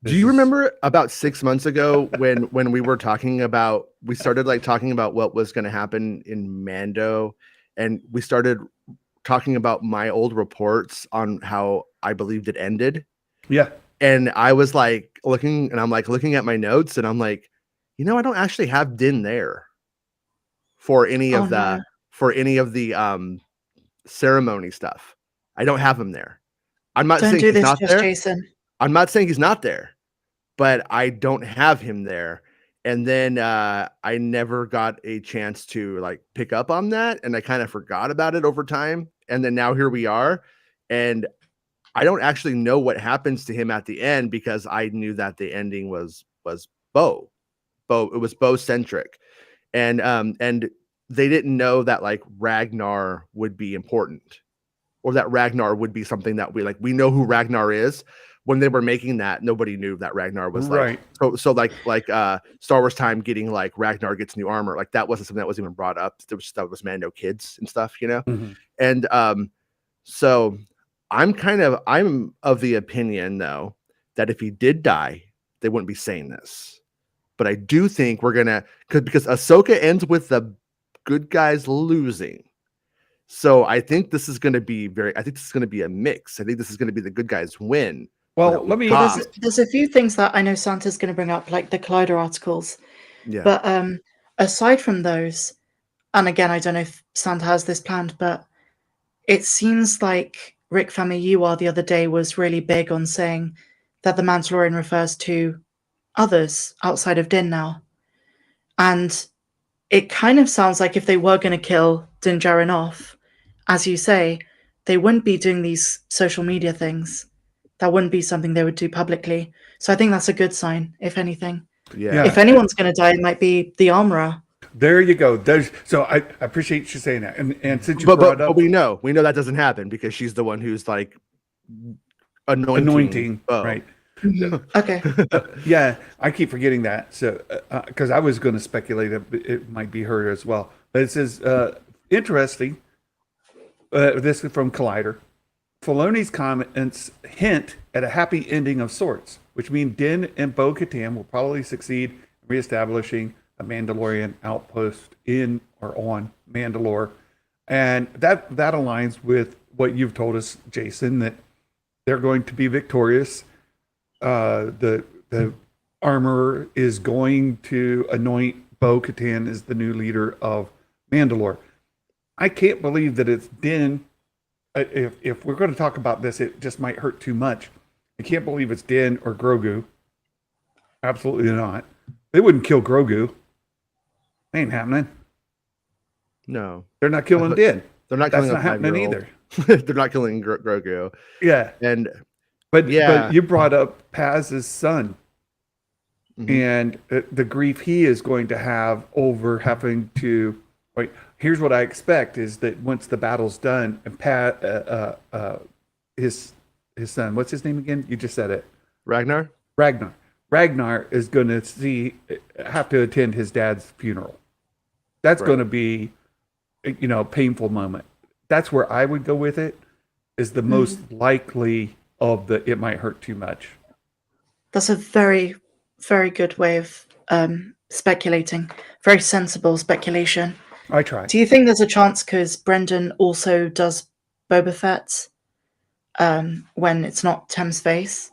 Do you remember about 6 months ago when we started like talking about what was going to happen in Mando, and we started talking about my old reports on how I believed it ended? Yeah. And I was like looking at my notes, and I'm like, I don't actually have Din there for any of the ceremony stuff. I don't have him there. I'm not saying he's not there. Jason. I'm not saying he's not there, but I don't have him there. And then I never got a chance to like pick up on that, and I kind of forgot about it over time. And then now here we are, and I don't actually know what happens to him at the end, because I knew that the ending was Bo. It was Bo centric, and they didn't know that like Ragnar would be important, or that Ragnar would be something that we know who Ragnar is. When they were making that, nobody knew that Ragnar was like, right. So like Star Wars time getting like Ragnar gets new armor. Like that wasn't something that was even brought up. That was Mando kids and stuff, Mm-hmm. And so I'm of the opinion though, that if he did die, they wouldn't be saying this. But I do think we're gonna, because Ahsoka ends with the good guys losing. So I think this is going to be a mix. I think this is going to be the good guys win. Well, let me. There's a few things that I know Santa's going to bring up, like the Collider articles. Yeah. But aside from those, and again, I don't know if Santa has this planned, but it seems like Rick Famuyiwa the other day was really big on saying that the Mandalorian refers to others outside of Din now. And it kind of sounds like if they were going to kill Din Djarin off, as you say, they wouldn't be doing these social media things. That wouldn't be something they would do publicly. So I think that's a good sign, if anything. Yeah. If anyone's going to die, it might be the armorer. There you go. So I appreciate you saying that. And since you brought up, but we know that doesn't happen because she's the one who's like anointing right? Okay. Yeah, I keep forgetting that. So because I was going to speculate that it might be her as well. But it says interesting. This is from Collider. Filoni's comments hint at a happy ending of sorts, which means Din and Bo-Katan will probably succeed in reestablishing a Mandalorian outpost in or on Mandalore. And that aligns with what you've told us, Jason, that they're going to be victorious. The armorer is going to anoint Bo-Katan as the new leader of Mandalore. I can't believe that it's Din. If we're going to talk about this, it just might hurt too much. I can't believe it's Din or Grogu. Absolutely not. They wouldn't kill Grogu. Ain't happening. No, they're not killing Din. They're not killing. That's not happening either. They're not killing Grogu. Yeah, but you brought up Paz's son, and the grief he is going to have over having to. Wait, here's what I expect is that once the battle's done, and his son, what's his name again? You just said it. Ragnar is going to have to attend his dad's funeral. That's going to be, a painful moment. That's where I would go with it. Is the most likely of the. It might hurt too much. That's a very, very good way of speculating. Very sensible speculation. I try. Do you think there's a chance because Brendan also does Boba Fett when it's not Thames Face?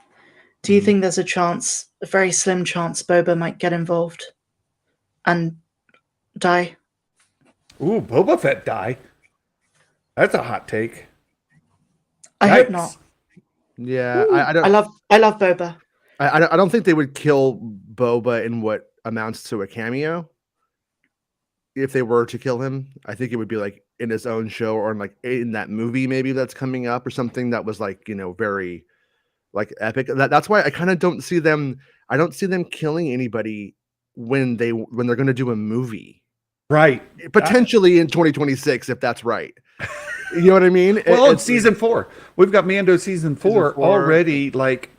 Do you think there's a very slim chance, Boba might get involved and die? Ooh, Boba Fett die? That's a hot take. I hope not. Yeah, I don't. I love Boba. I don't think they would kill Boba in what amounts to a cameo. If they were to kill him, I think it would be like in his own show or in that movie maybe that's coming up or something that was very epic. That's why I kind of don't see them. I don't see them killing anybody when they're going to do a movie, right? Potentially in 2026, if that's right. You know what I mean? Well, it's season 4. We've got Mando season 4 already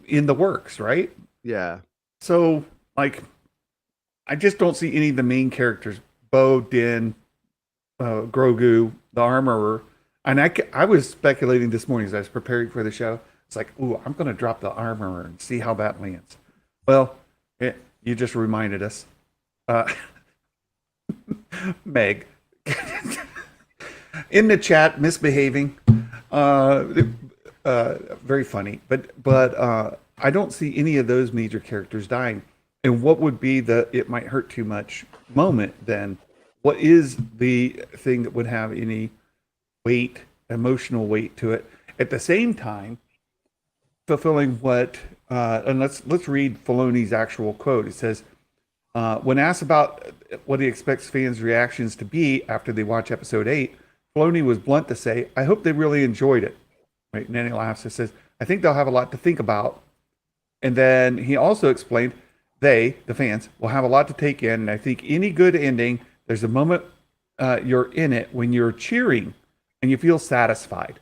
in the works, right? Yeah. So I just don't see any of the main characters. Bo, Din, Grogu, the armorer. And I was speculating this morning as I was preparing for the show. It's like, ooh, I'm going to drop the armorer and see how that lands. Well, you just reminded us. Meg. In the chat, misbehaving. Very funny. But I don't see any of those major characters dying. And what would be the it might hurt too much moment then? What is the thing that would have any weight, emotional weight to it? At the same time, fulfilling what and let's read Filoni's actual quote. It says, when asked about what he expects fans' reactions to be after they watch episode 8, Filoni was blunt to say, I hope they really enjoyed it. Right? And then he laughs and says, I think they'll have a lot to think about. And then he also explained, the fans, will have a lot to take in. And I think any good ending, there's a moment you're in it when you're cheering and you feel satisfied.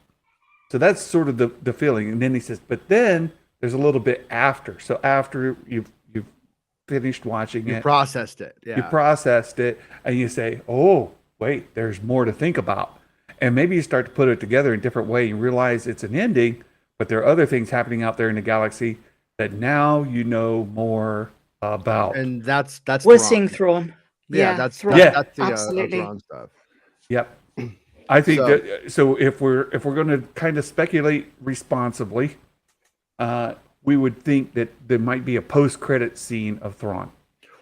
So that's sort of the feeling. And then he says, but then there's a little bit after. So after you've finished watching it. You processed it. Yeah. You processed it and you say, oh, wait, there's more to think about. And maybe you start to put it together in a different way. You realize it's an ending, but there are other things happening out there in the galaxy that now you know more about. And that's we're seeing Thrawn. Yeah, that's Thrawn. that's the absolutely. Thrawn stuff. Yep. I think So- that so if we're going to kind of speculate responsibly, we would think that there might be a post-credit scene of Thrawn.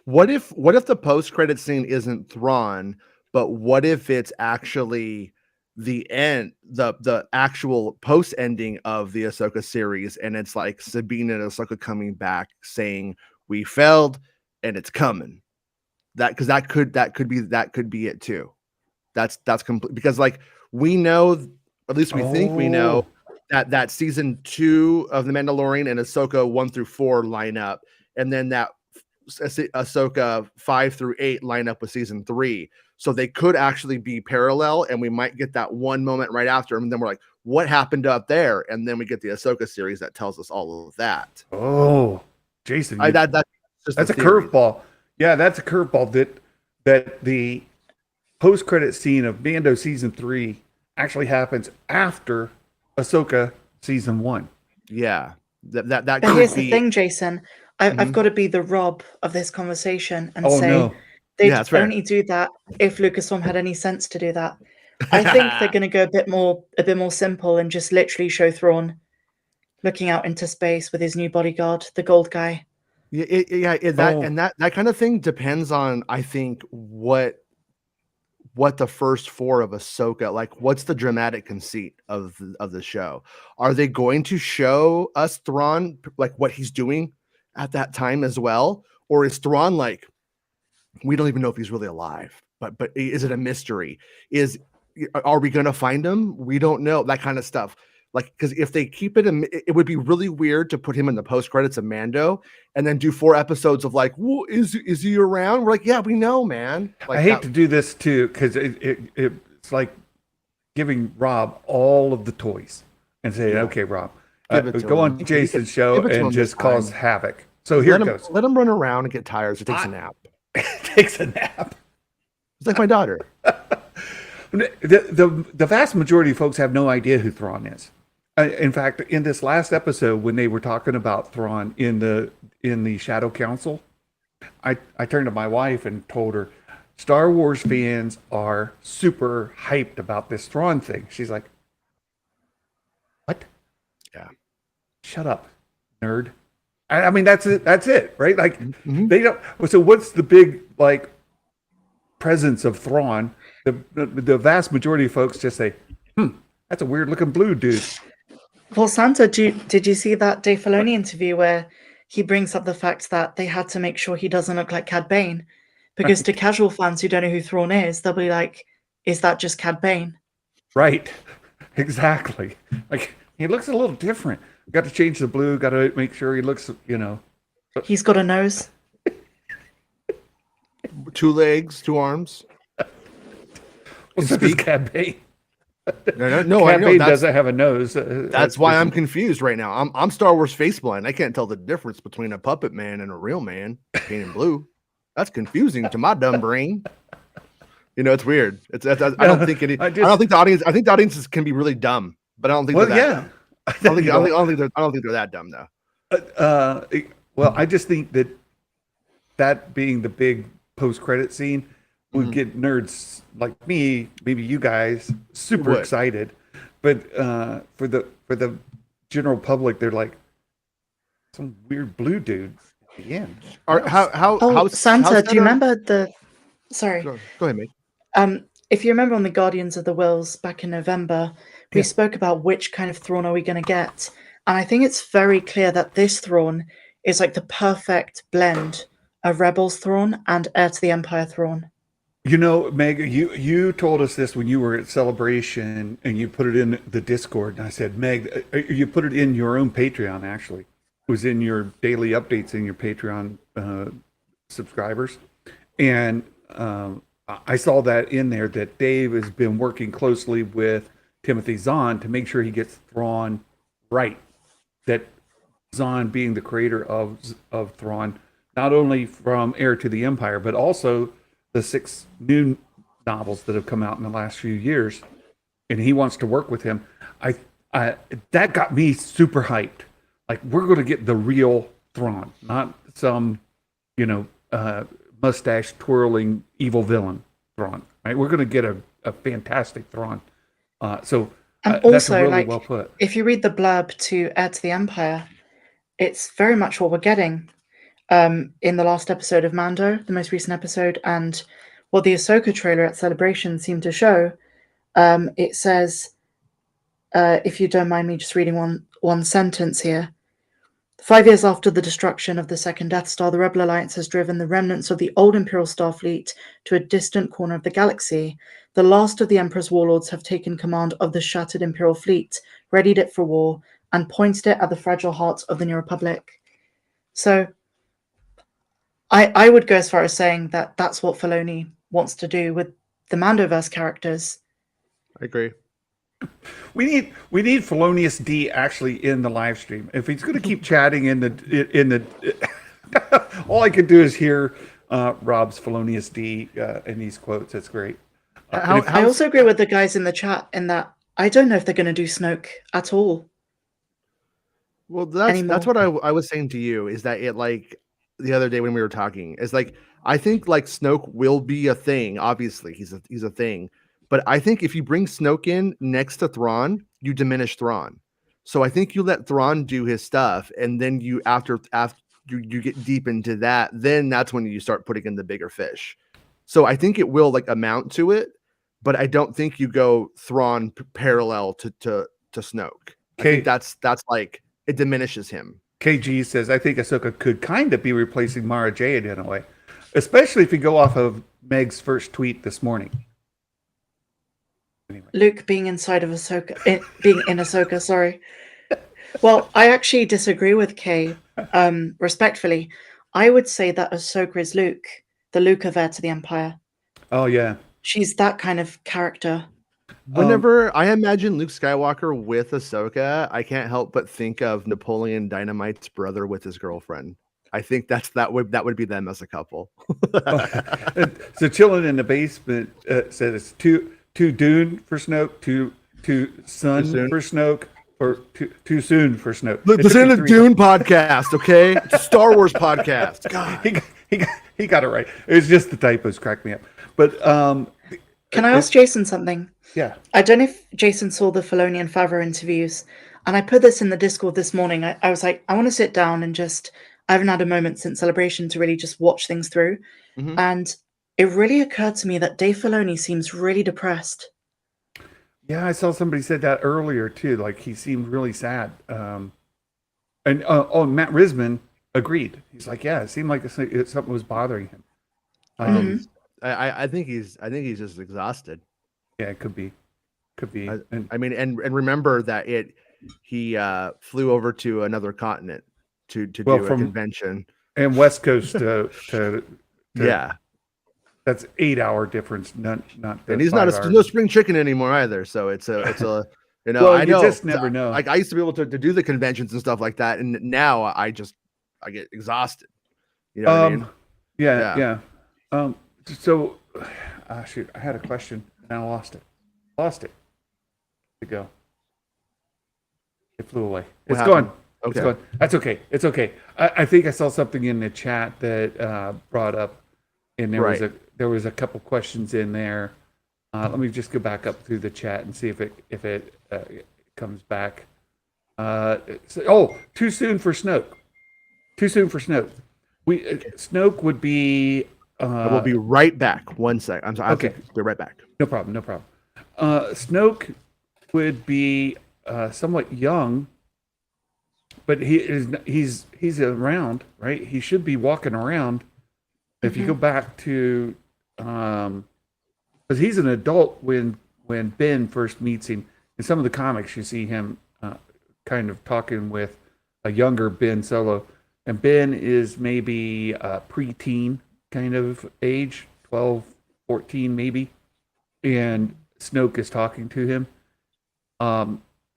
What if the post-credit scene isn't Thrawn, but what if it's actually the end, the actual post ending of the Ahsoka series, and it's like Sabine and Ahsoka coming back saying we failed and it's coming. Because that could be it too. That's complete, because like we know, at least we think we know that season 2 of the Mandalorian and Ahsoka 1 through 4 line up, and then that Ahsoka 5 through 8 line up with season 3. So they could actually be parallel, and we might get that one moment right after, and then we're like, what happened up there? And then we get the Ahsoka series that tells us all of that. Oh, Jason, That's a curveball. Yeah, that's a curveball that the post-credit scene of Mando season 3 actually happens after Ahsoka season 1. Yeah, that But could here's be. the thing, Jason. I've Mhm. got to be the Rob of this conversation and Oh, say no. they'd Yeah, that's fair. only do that if Lucasfilm had any sense to do that. I think they're going to go a bit more simple and just literally show Thrawn looking out into space with his new bodyguard, the gold guy. That kind of thing depends on, I think, what the first 4 of Ahsoka, like what's the dramatic conceit of the show? Are they going to show us Thrawn like what he's doing at that time as well, or is Thrawn like, we don't even know if he's really alive, but is it a mystery? Are we going to find him? We don't know, that kind of stuff. Like, because if they keep it, it would be really weird to put him in the post credits of Mando and then do 4 episodes of like, well, is he around? We're like, yeah, we know, man. Like, I hate to do this too, because it's like giving Rob all of the toys and say, okay, Rob, go on Jason's show and just cause havoc. So here it goes. Let him run around and get tired. So takes a nap. Takes a nap. It's like my daughter. The vast majority of folks have no idea who Thrawn is. In fact, in this last episode, when they were talking about Thrawn in the Shadow Council, I turned to my wife and told her, Star Wars fans are super hyped about this Thrawn thing. She's like, what? Yeah. Shut up, nerd. I mean, that's it, right? Like, they don't. So what's the big, like, presence of Thrawn? The vast majority of folks just say, that's a weird looking blue dude. Well, Santa, did you see that Dave Filoni interview where he brings up the fact that they had to make sure he doesn't look like Cad Bane? Because to casual fans who don't know who Thrawn is, they'll be like, is that just Cad Bane? Right. Exactly. Like, he looks a little different. Got to change the blue, got to make sure he looks, He's got a nose. 2 legs, 2 arms. Well, so does Cad Bane. No, Cad Bane doesn't have a nose. That's why I'm confused right now. I'm Star Wars face blind. I can't tell the difference between a puppet man and a real man painted blue. That's confusing to my dumb brain. It's weird. I don't think I don't think the audience. I think the audiences can be really dumb, but I don't think. Well, they're that dumb. I don't think they're that dumb though. Well, I just think that being the big post-credit scene would get nerds like me, maybe you guys, super excited. But for the general public, they're like, some weird blue dude at the end. Santa, do you remember the? Sorry. Go ahead, mate. If you remember on the Guardians of the Whirls back in November, we spoke about which kind of Thrawn are we going to get, and I think it's very clear that this Thrawn is like the perfect blend of Rebels Thrawn and Heir to the Empire Thrawn. Meg, you told us this when you were at Celebration and you put it in the Discord. And I said, Meg, you put it in your own Patreon, actually. It was in your daily updates in your Patreon subscribers. And I saw that in there that Dave has been working closely with Timothy Zahn to make sure he gets Thrawn right. That Zahn being the creator of Thrawn, not only from Heir to the Empire, but also the 6 new novels that have come out in the last few years, and he wants to work with him. That got me super hyped. Like, we're going to get the real Thrawn, not some, mustache twirling evil villain Thrawn. Right? We're going to get a fantastic Thrawn. And that's also, really like, well put. if you read the blurb to Heir to the Empire, it's very much what we're getting in the last episode of Mando, the most recent episode, and what the Ahsoka trailer at Celebration seemed to show. It says, if you don't mind me just reading one sentence here. 5 years after the destruction of the second Death Star, the Rebel Alliance has driven the remnants of the old Imperial Starfleet to a distant corner of the galaxy. The last of the Emperor's warlords have taken command of the shattered Imperial fleet, readied it for war, and pointed it at the fragile heart of the New Republic. So I would go as far as saying that that's what Filoni wants to do with the Mandoverse characters. I agree. We need Felonious D actually in the live stream. If he's going to keep chatting in the all I can do is hear Rob's Felonious D in these quotes. That's great. I also agree with the guys in the chat in that I don't know if they're going to do Snoke at all. Well, that's what I was saying to you, is that it, like, the other day when we were talking, is like, I think like Snoke will be a thing. Obviously, he's a thing. But I think if you bring Snoke in next to Thrawn, you diminish Thrawn. So I think you let Thrawn do his stuff, and then you after you get deep into that, then that's when you start putting in the bigger fish. So I think it will like amount to it, but I don't think you go Thrawn parallel to Snoke. I think that's like it diminishes him. KG says, I think Ahsoka could kind of be replacing Mara Jade in a way, especially if you go off of Meg's first tweet this morning. Anyway. Luke being inside of Ahsoka, being in Ahsoka, sorry. Well, I actually disagree with Kay, respectfully. I would say that Ahsoka is Luke, the Luke of Heir to the Empire. Oh, yeah. She's that kind of character. Whenever I imagine Luke Skywalker with Ahsoka, I can't help but think of Napoleon Dynamite's brother with his girlfriend. I think that would be them as a couple. So chilling in the basement said it's too Dune for Snoke, too Sun for Snoke, or too soon for Snoke. Look, this ain't a Dune podcast, okay? It's a Star Wars podcast. God. He got it right. It was just the typos cracked me up. But can I ask Jason something? Yeah. I don't know if Jason saw the Filoni and Favreau interviews, and I put this in the Discord this morning. I was like, I want to sit down and I haven't had a moment since Celebration to really just watch things through. Mm-hmm. And it really occurred to me that Dave Filoni seems really depressed. Yeah, I saw somebody said that earlier too. Like he seemed really sad. And Matt Risman agreed. He's like, yeah, it seemed like something was bothering him. I think he's just exhausted. Yeah, it could be. I mean, and remember that he flew over to another continent to do a convention. And West Coast to yeah. That's 8-hour difference, not. And he's not no spring chicken anymore either. So it's a you know. Well, I know. You just never know. Like I used to be able to do the conventions and stuff like that, and now I get exhausted. You know what I mean? Yeah. So, shoot, I had a question and I lost it. To go. It flew away. It's gone. Okay. It's gone. That's okay. It's okay. I think I saw something in the chat that brought up, and there was a couple questions in there. Let me just go back up through the chat and see if it comes back. Too soon for Snoke. Snoke would be. We'll be right back. 1 sec. I'm sorry. Okay. Be right back. No problem. Snoke would be somewhat young, but he's around, right? He should be walking around. If you go back to, because he's an adult when Ben first meets him. In some of the comics, you see him kind of talking with a younger Ben Solo, and Ben is maybe preteen kind of age, 12, 14 maybe, and Snoke is talking to him.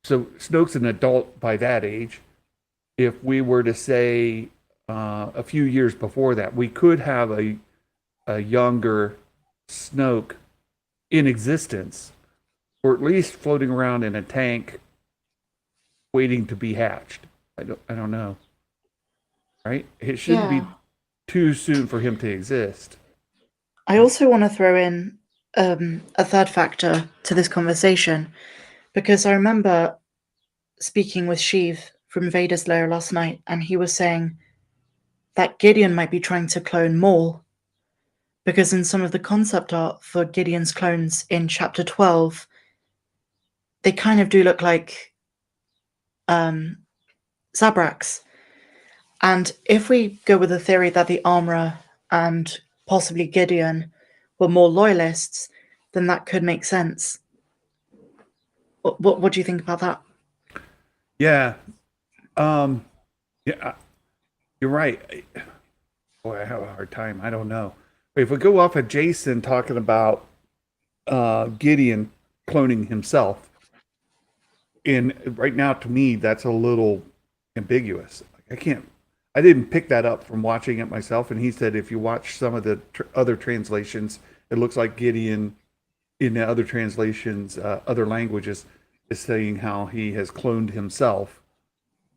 So Snoke's an adult by that age. If we were to say a few years before that, we could have a younger Snoke in existence, or at least floating around in a tank waiting to be hatched. I don't know. Right? It shouldn't be too soon for him to exist. I also want to throw in a third factor to this conversation, because I remember speaking with Sheev from Vader's Lair last night, and he was saying that Gideon might be trying to clone Maul, because in some of the concept art for Gideon's clones in Chapter 12, they kind of do look like Zabraks. And if we go with the theory that the Armorer and possibly Gideon were more loyalists, then that could make sense. What do you think about that? Yeah. Yeah, you're right. Boy, I have a hard time. I don't know. If we go off of Jason talking about Gideon cloning himself, and right now to me that's a little ambiguous. I didn't pick that up from watching it myself. And he said if you watch some of the other translations, it looks like Gideon in the other translations, other languages, is saying how he has cloned himself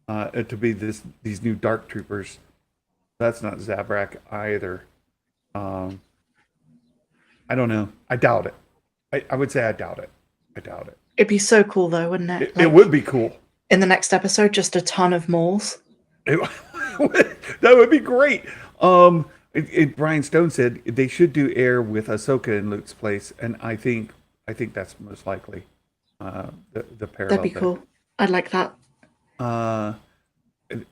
to be these new dark troopers. That's not Zabrak either. I don't know. I doubt it. I would say I doubt it. I doubt it. It'd be so cool though, wouldn't it? It would be cool. In the next episode, just a ton of Mauls. That would be great. Brian Stone said they should do Air with Ahsoka in Luke's place, and I think that's most likely the parallel. That'd be cool. I'd like that.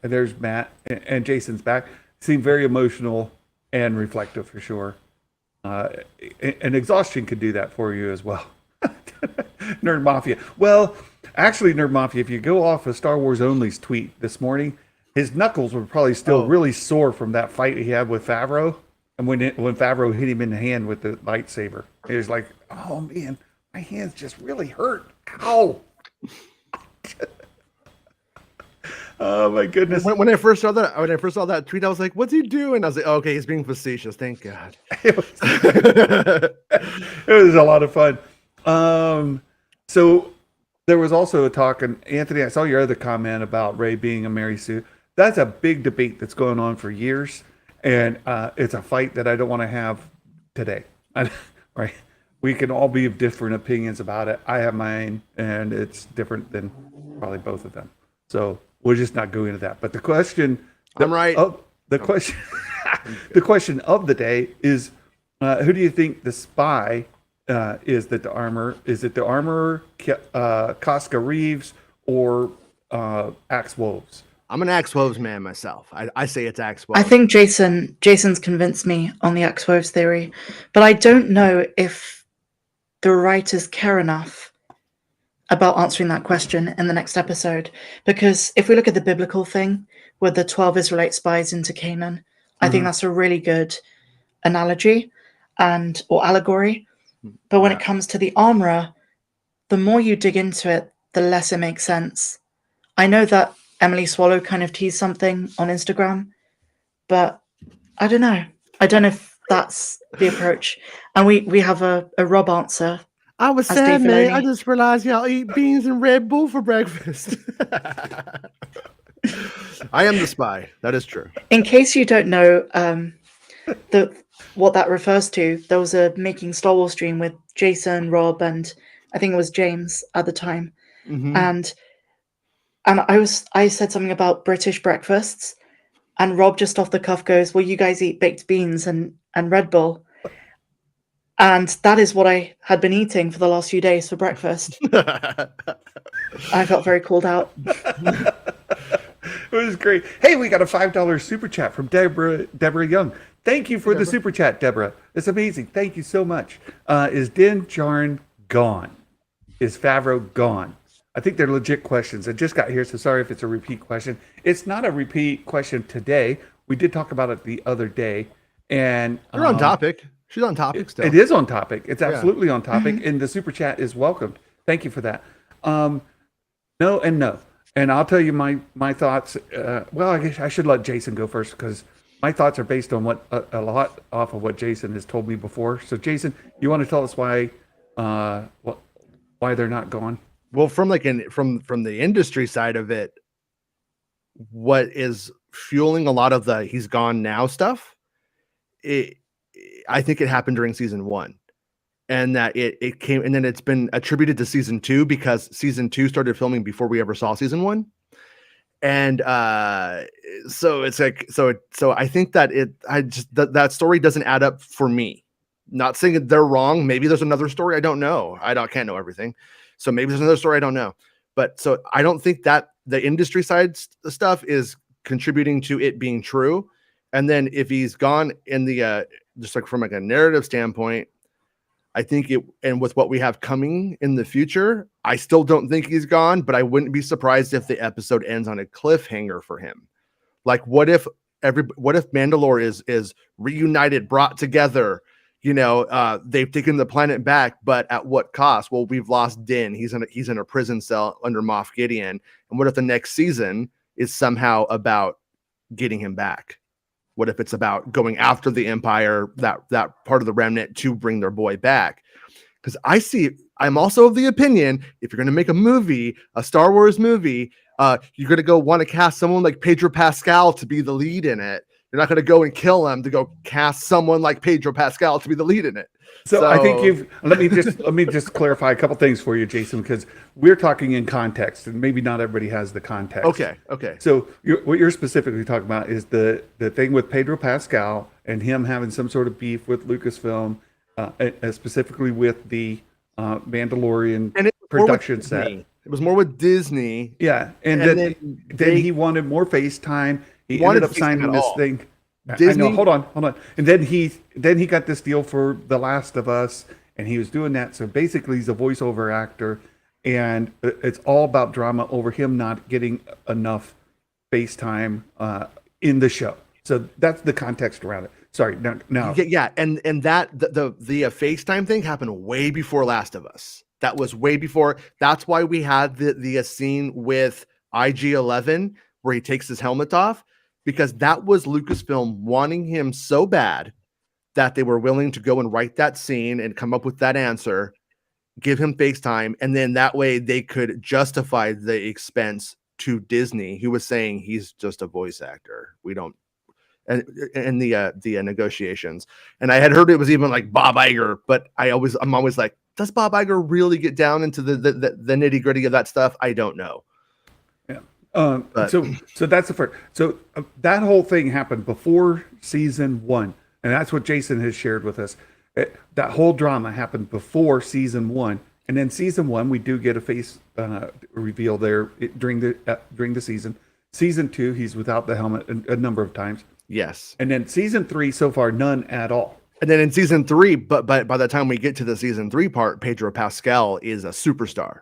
There's Matt and Jason's back. Seemed very emotional and reflective for sure. And exhaustion could do that for you as well. Nerd Mafia. Well, actually, Nerd Mafia, if you go off of Star Wars Only's tweet this morning, his knuckles were probably still really sore from that fight he had with Favreau. And when Favreau hit him in the hand with the lightsaber, he was like, "Oh man, my hands just really hurt. Ow!" Oh my goodness! When I first saw that tweet, I was like, "What's he doing?" I was like, oh, "Okay, he's being facetious. Thank God." It was a lot of fun. So there was also a talk, and Anthony, I saw your other comment about Rey being a Mary Sue. That's a big debate that's going on for years, and it's a fight that I don't want to have today. Right? We can all be of different opinions about it. I have mine, and it's different than probably both of them. So we'll just not go into that. But the question, I'm right. The question, the question of the day is, who do you think the spy is? That the armor is it the armorer, Casca Reeves, or Axe Woves? I'm an Axe Woves man myself. I say it's Axe Woves. I think Jason's convinced me on the Axe Woves theory, but I don't know if the writers care enough about answering that question in the next episode. Because if we look at the biblical thing with the 12 Israelite spies into Canaan, I think that's a really good analogy or allegory. But when it comes to the armorer, the more you dig into it, the less it makes sense. I know that Emily Swallow kind of teased something on Instagram, but I don't know. I don't know if that's the approach. And we have a Rob answer. I was sad, man. I just realized y'all eat beans and Red Bull for breakfast. I am the spy. That is true. In case you don't know what that refers to, there was a Making Star Wars stream with Jason, Rob, and I think it was James at the time. Mm-hmm. And I said something about British breakfasts, and Rob just off the cuff goes, "Well, you guys eat baked beans and Red Bull." And that is what I had been eating for the last few days for breakfast. I felt very called out. It was great. Hey, we got a $5 super chat from Deborah Young. Thank you for the super chat, Deborah. It's amazing. Thank you so much. Is Din Djarin gone? Is Favreau gone? I think they're legit questions. I just got here, so sorry if it's a repeat question. It's not a repeat question today. We did talk about it the other day. And you're on topic. She's on topic still. It is on topic. It's absolutely on topic. And the super chat is welcomed. Thank you for that. No and no. And I'll tell you my thoughts. Well, I guess I should let Jason go first because my thoughts are based on a lot off of what Jason has told me before. So, Jason, you want to tell us why they're not gone? Well, from the industry side of it, what is fueling a lot of the he's gone now stuff? I think it happened during season 1. and that it came, and then it's been attributed to season 2 because season 2 started filming before we ever saw season 1. And so it's like, so I think that that story doesn't add up for me. Not saying that they're wrong. Maybe there's another story. I don't know. Can't know everything. So maybe there's another story. I don't know. But so I don't think that the industry side stuff is contributing to it being true. And then if he's gone in the just like from like a narrative standpoint, I think it, and with what we have coming in the future, I still don't think he's gone, but I wouldn't be surprised if the episode ends on a cliffhanger for him. Like, what if Mandalore is reunited, brought together? You know, they've taken the planet back, but at what cost? Well, we've lost Din. He's in a prison cell under Moff Gideon. And what if the next season is somehow about getting him back? What if it's about going after the Empire, that part of the remnant, to bring their boy back? Because I'm also of the opinion, if you're going to make a movie, a Star Wars movie, you're going to go want to cast someone like Pedro Pascal to be the lead in it. You're not going to go and kill him to go cast someone like Pedro Pascal to be the lead in it. So I think let me just clarify a couple things for you, Jason, because we're talking in context, and maybe not everybody has the context. Okay. So what you're specifically talking about is the thing with Pedro Pascal and him having some sort of beef with Lucasfilm, specifically with the Mandalorian and production set. It was more with Disney. Yeah, and then he wanted more FaceTime. He ended up signing this thing. Disney. I know, hold on. And then he got this deal for The Last of Us, and he was doing that. So basically, he's a voiceover actor, and it's all about drama over him not getting enough FaceTime in the show. So that's the context around it. Sorry, no. Yeah, and that the FaceTime thing happened way before Last of Us. That was way before. That's why we had the scene with IG-11 where he takes his helmet off, because that was Lucasfilm wanting him so bad that they were willing to go and write that scene and come up with that answer, give him FaceTime, and then that way they could justify the expense to Disney, who was saying he's just a voice actor. We don't, and the negotiations. And I had heard it was even like Bob Iger, but I'm always like, does Bob Iger really get down into the nitty gritty of that stuff? I don't know. So that's the first. So that whole thing happened before season 1, and that's what Jason has shared with us. That whole drama happened before season 1, and then season 1 we do get a face reveal there during the season. Season 2 he's without the helmet a number of times. Yes, and then season 3 so far none at all. And then in season 3, but by the time we get to the season 3 part, Pedro Pascal is a superstar.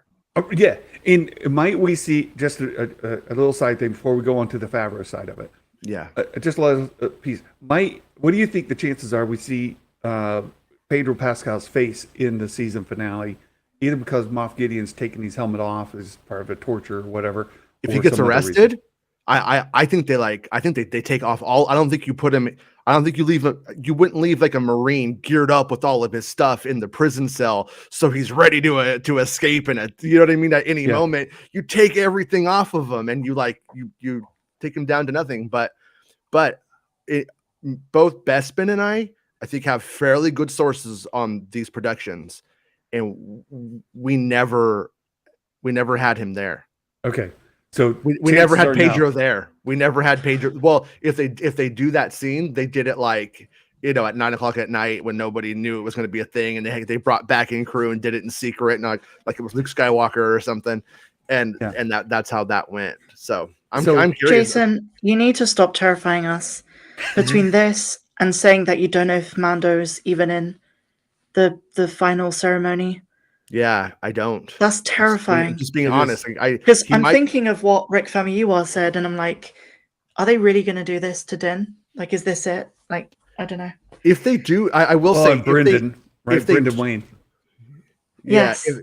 Yeah, and might we see just a little side thing before we go on to the Favreau side of it? Yeah, just a little piece. What do you think the chances are we see Pedro Pascal's face in the season finale, either because Moff Gideon's taking his helmet off as part of a torture or whatever? If he gets arrested, I think they take off all. I don't think you put him. I don't think you wouldn't leave like a Marine geared up with all of his stuff in the prison cell, so he's ready to escape you know what I mean, at any moment. You take everything off of him and you take him down to nothing. But both Bespin and I think have fairly good sources on these productions, and we never had him there. Okay. So we never had Pedro there. We never had Pedro. Well, if they do that scene, they did it like, you know, at 9:00 at night when nobody knew it was going to be a thing, and they brought back in crew and did it in secret, and like it was Luke Skywalker or something, and that's how that went. So I'm curious. Jason, you need to stop terrifying us between this and saying that you don't know if Mando's even in the final ceremony. Yeah, I don't. That's terrifying. Just being honest. Because I'm thinking of what Rick Famuyiwa said, and I'm like, are they really going to do this to Din? Like, is this it? Like, I don't know. If they do, I will say Brendan, Brendan Wayne. Yes. Yeah,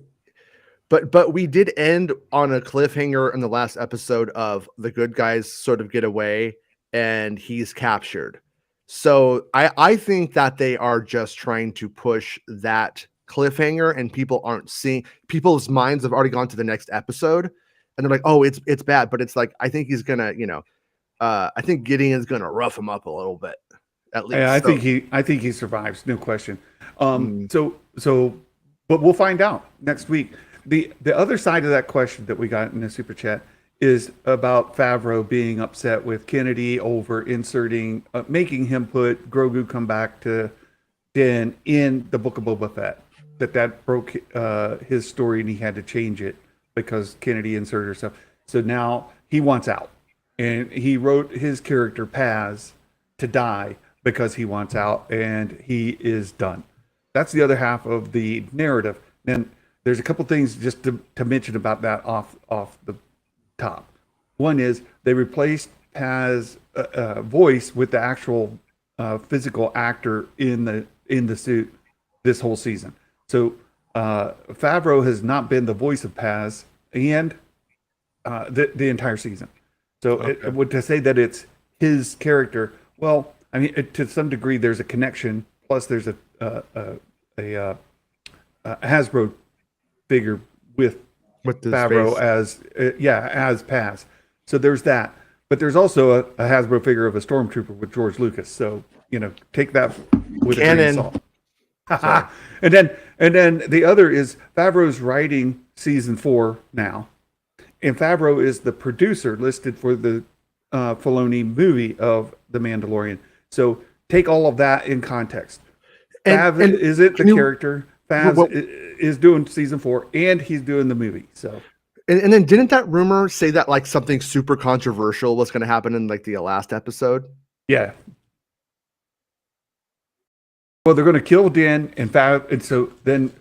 but we did end on a cliffhanger in the last episode of the good guys sort of get away and he's captured. So I think that they are just trying to push that cliffhanger, and people aren't seeing, people's minds have already gone to the next episode, and they're like, oh, it's bad. But it's like, I think he's gonna, I think Gideon's gonna rough him up a little bit, at least. Yeah, I think he survives, no question. So But we'll find out next week. The other side of that question that we got in the super chat is about Favreau being upset with Kennedy over inserting, making him put Grogu come back to Din in the Book of Boba Fett. That broke his story and he had to change it because Kennedy inserted herself. So now he wants out. And he wrote his character Paz to die because he wants out and he is done. That's the other half of the narrative. And there's a couple things just to mention about that off the top. One is they replaced Paz's voice with the actual physical actor in the suit this whole season. So Favreau has not been the voice of Paz and the entire season. So to say that it's his character, well, I mean, to some degree, there's a connection. Plus, there's a Hasbro figure with Favreau as Paz. So there's that. But there's also a Hasbro figure of a stormtrooper with George Lucas. So take that with a grain of salt. and then the other is Favreau's writing season 4 now, and Favreau is the producer listed for the Filoni movie of The Mandalorian. So take all of that in context. Fav isn't the character. Fav is doing season 4, and he's doing the movie. So. And then didn't that rumor say that like something super controversial was going to happen in like the last episode? Yeah. Well, they're going to kill Din and Fav, and so then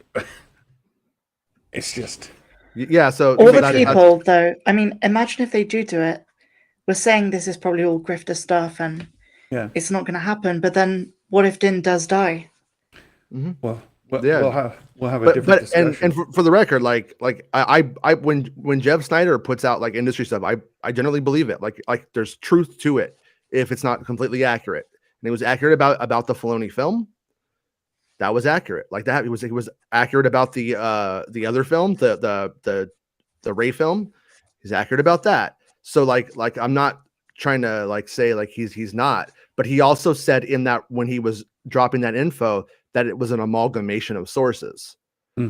it's just So all the people, though. I mean, imagine if they do it. We're saying this is probably all grifter stuff, and it's not going to happen. But then, what if Din does die? Mm-hmm. Well, we'll have a different discussion. And for the record, like I when Jeff Snyder puts out like industry stuff, I generally believe it. Like there's truth to it if it's not completely accurate. And it was accurate about the Filoni film. That was accurate. Like that, it was accurate about the other film, the Rey film. He's accurate about that. So like I'm not trying to like say like he's not, but he also said in that when he was dropping that info that it was an amalgamation of sources.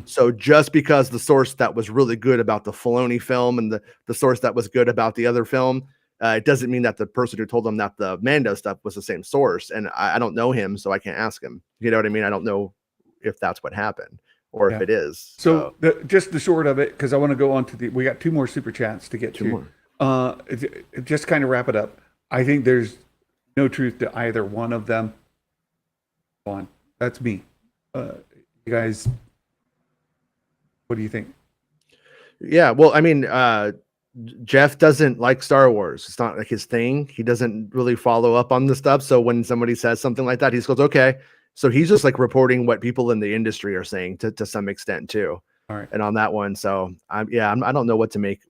So just because the source that was really good about the Filoni film and the source that was good about the other film, it doesn't mean that the person who told them that the Mando stuff was the same source. And I don't know him, so I can't ask him. You know what I mean? I don't know if that's what happened or if it is. So just the short of it, because I want to go on to we got 2 more super chats to get to. Just kind of wrap it up. I think there's no truth to either one of them. That's me. You guys, what do you think? Yeah, well, I mean, Jeff doesn't like Star Wars. It's not like his thing. He doesn't really follow up on the stuff. So when somebody says something like that, he just goes, okay. So he's just like reporting what people in the industry are saying to some extent too. All right. And on that one, so I don't know what to make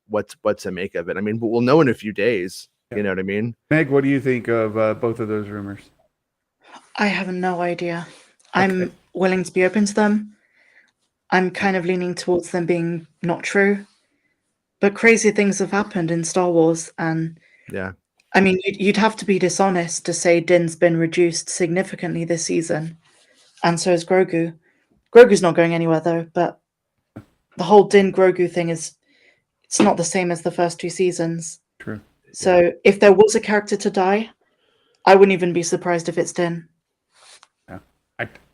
of it. I mean, we'll know in a few days. You know what I mean? Meg, what do you think of both of those rumors? I have no idea. I'm willing to be open to them. I'm kind of leaning towards them being not true. But crazy things have happened in Star Wars. And I mean, you'd have to be dishonest to say Din's been reduced significantly this season. And so is Grogu. Grogu's not going anywhere, though. But the whole Din Grogu thing it's not the same as the first 2 seasons. True. So if there was a character to die, I wouldn't even be surprised if it's Din.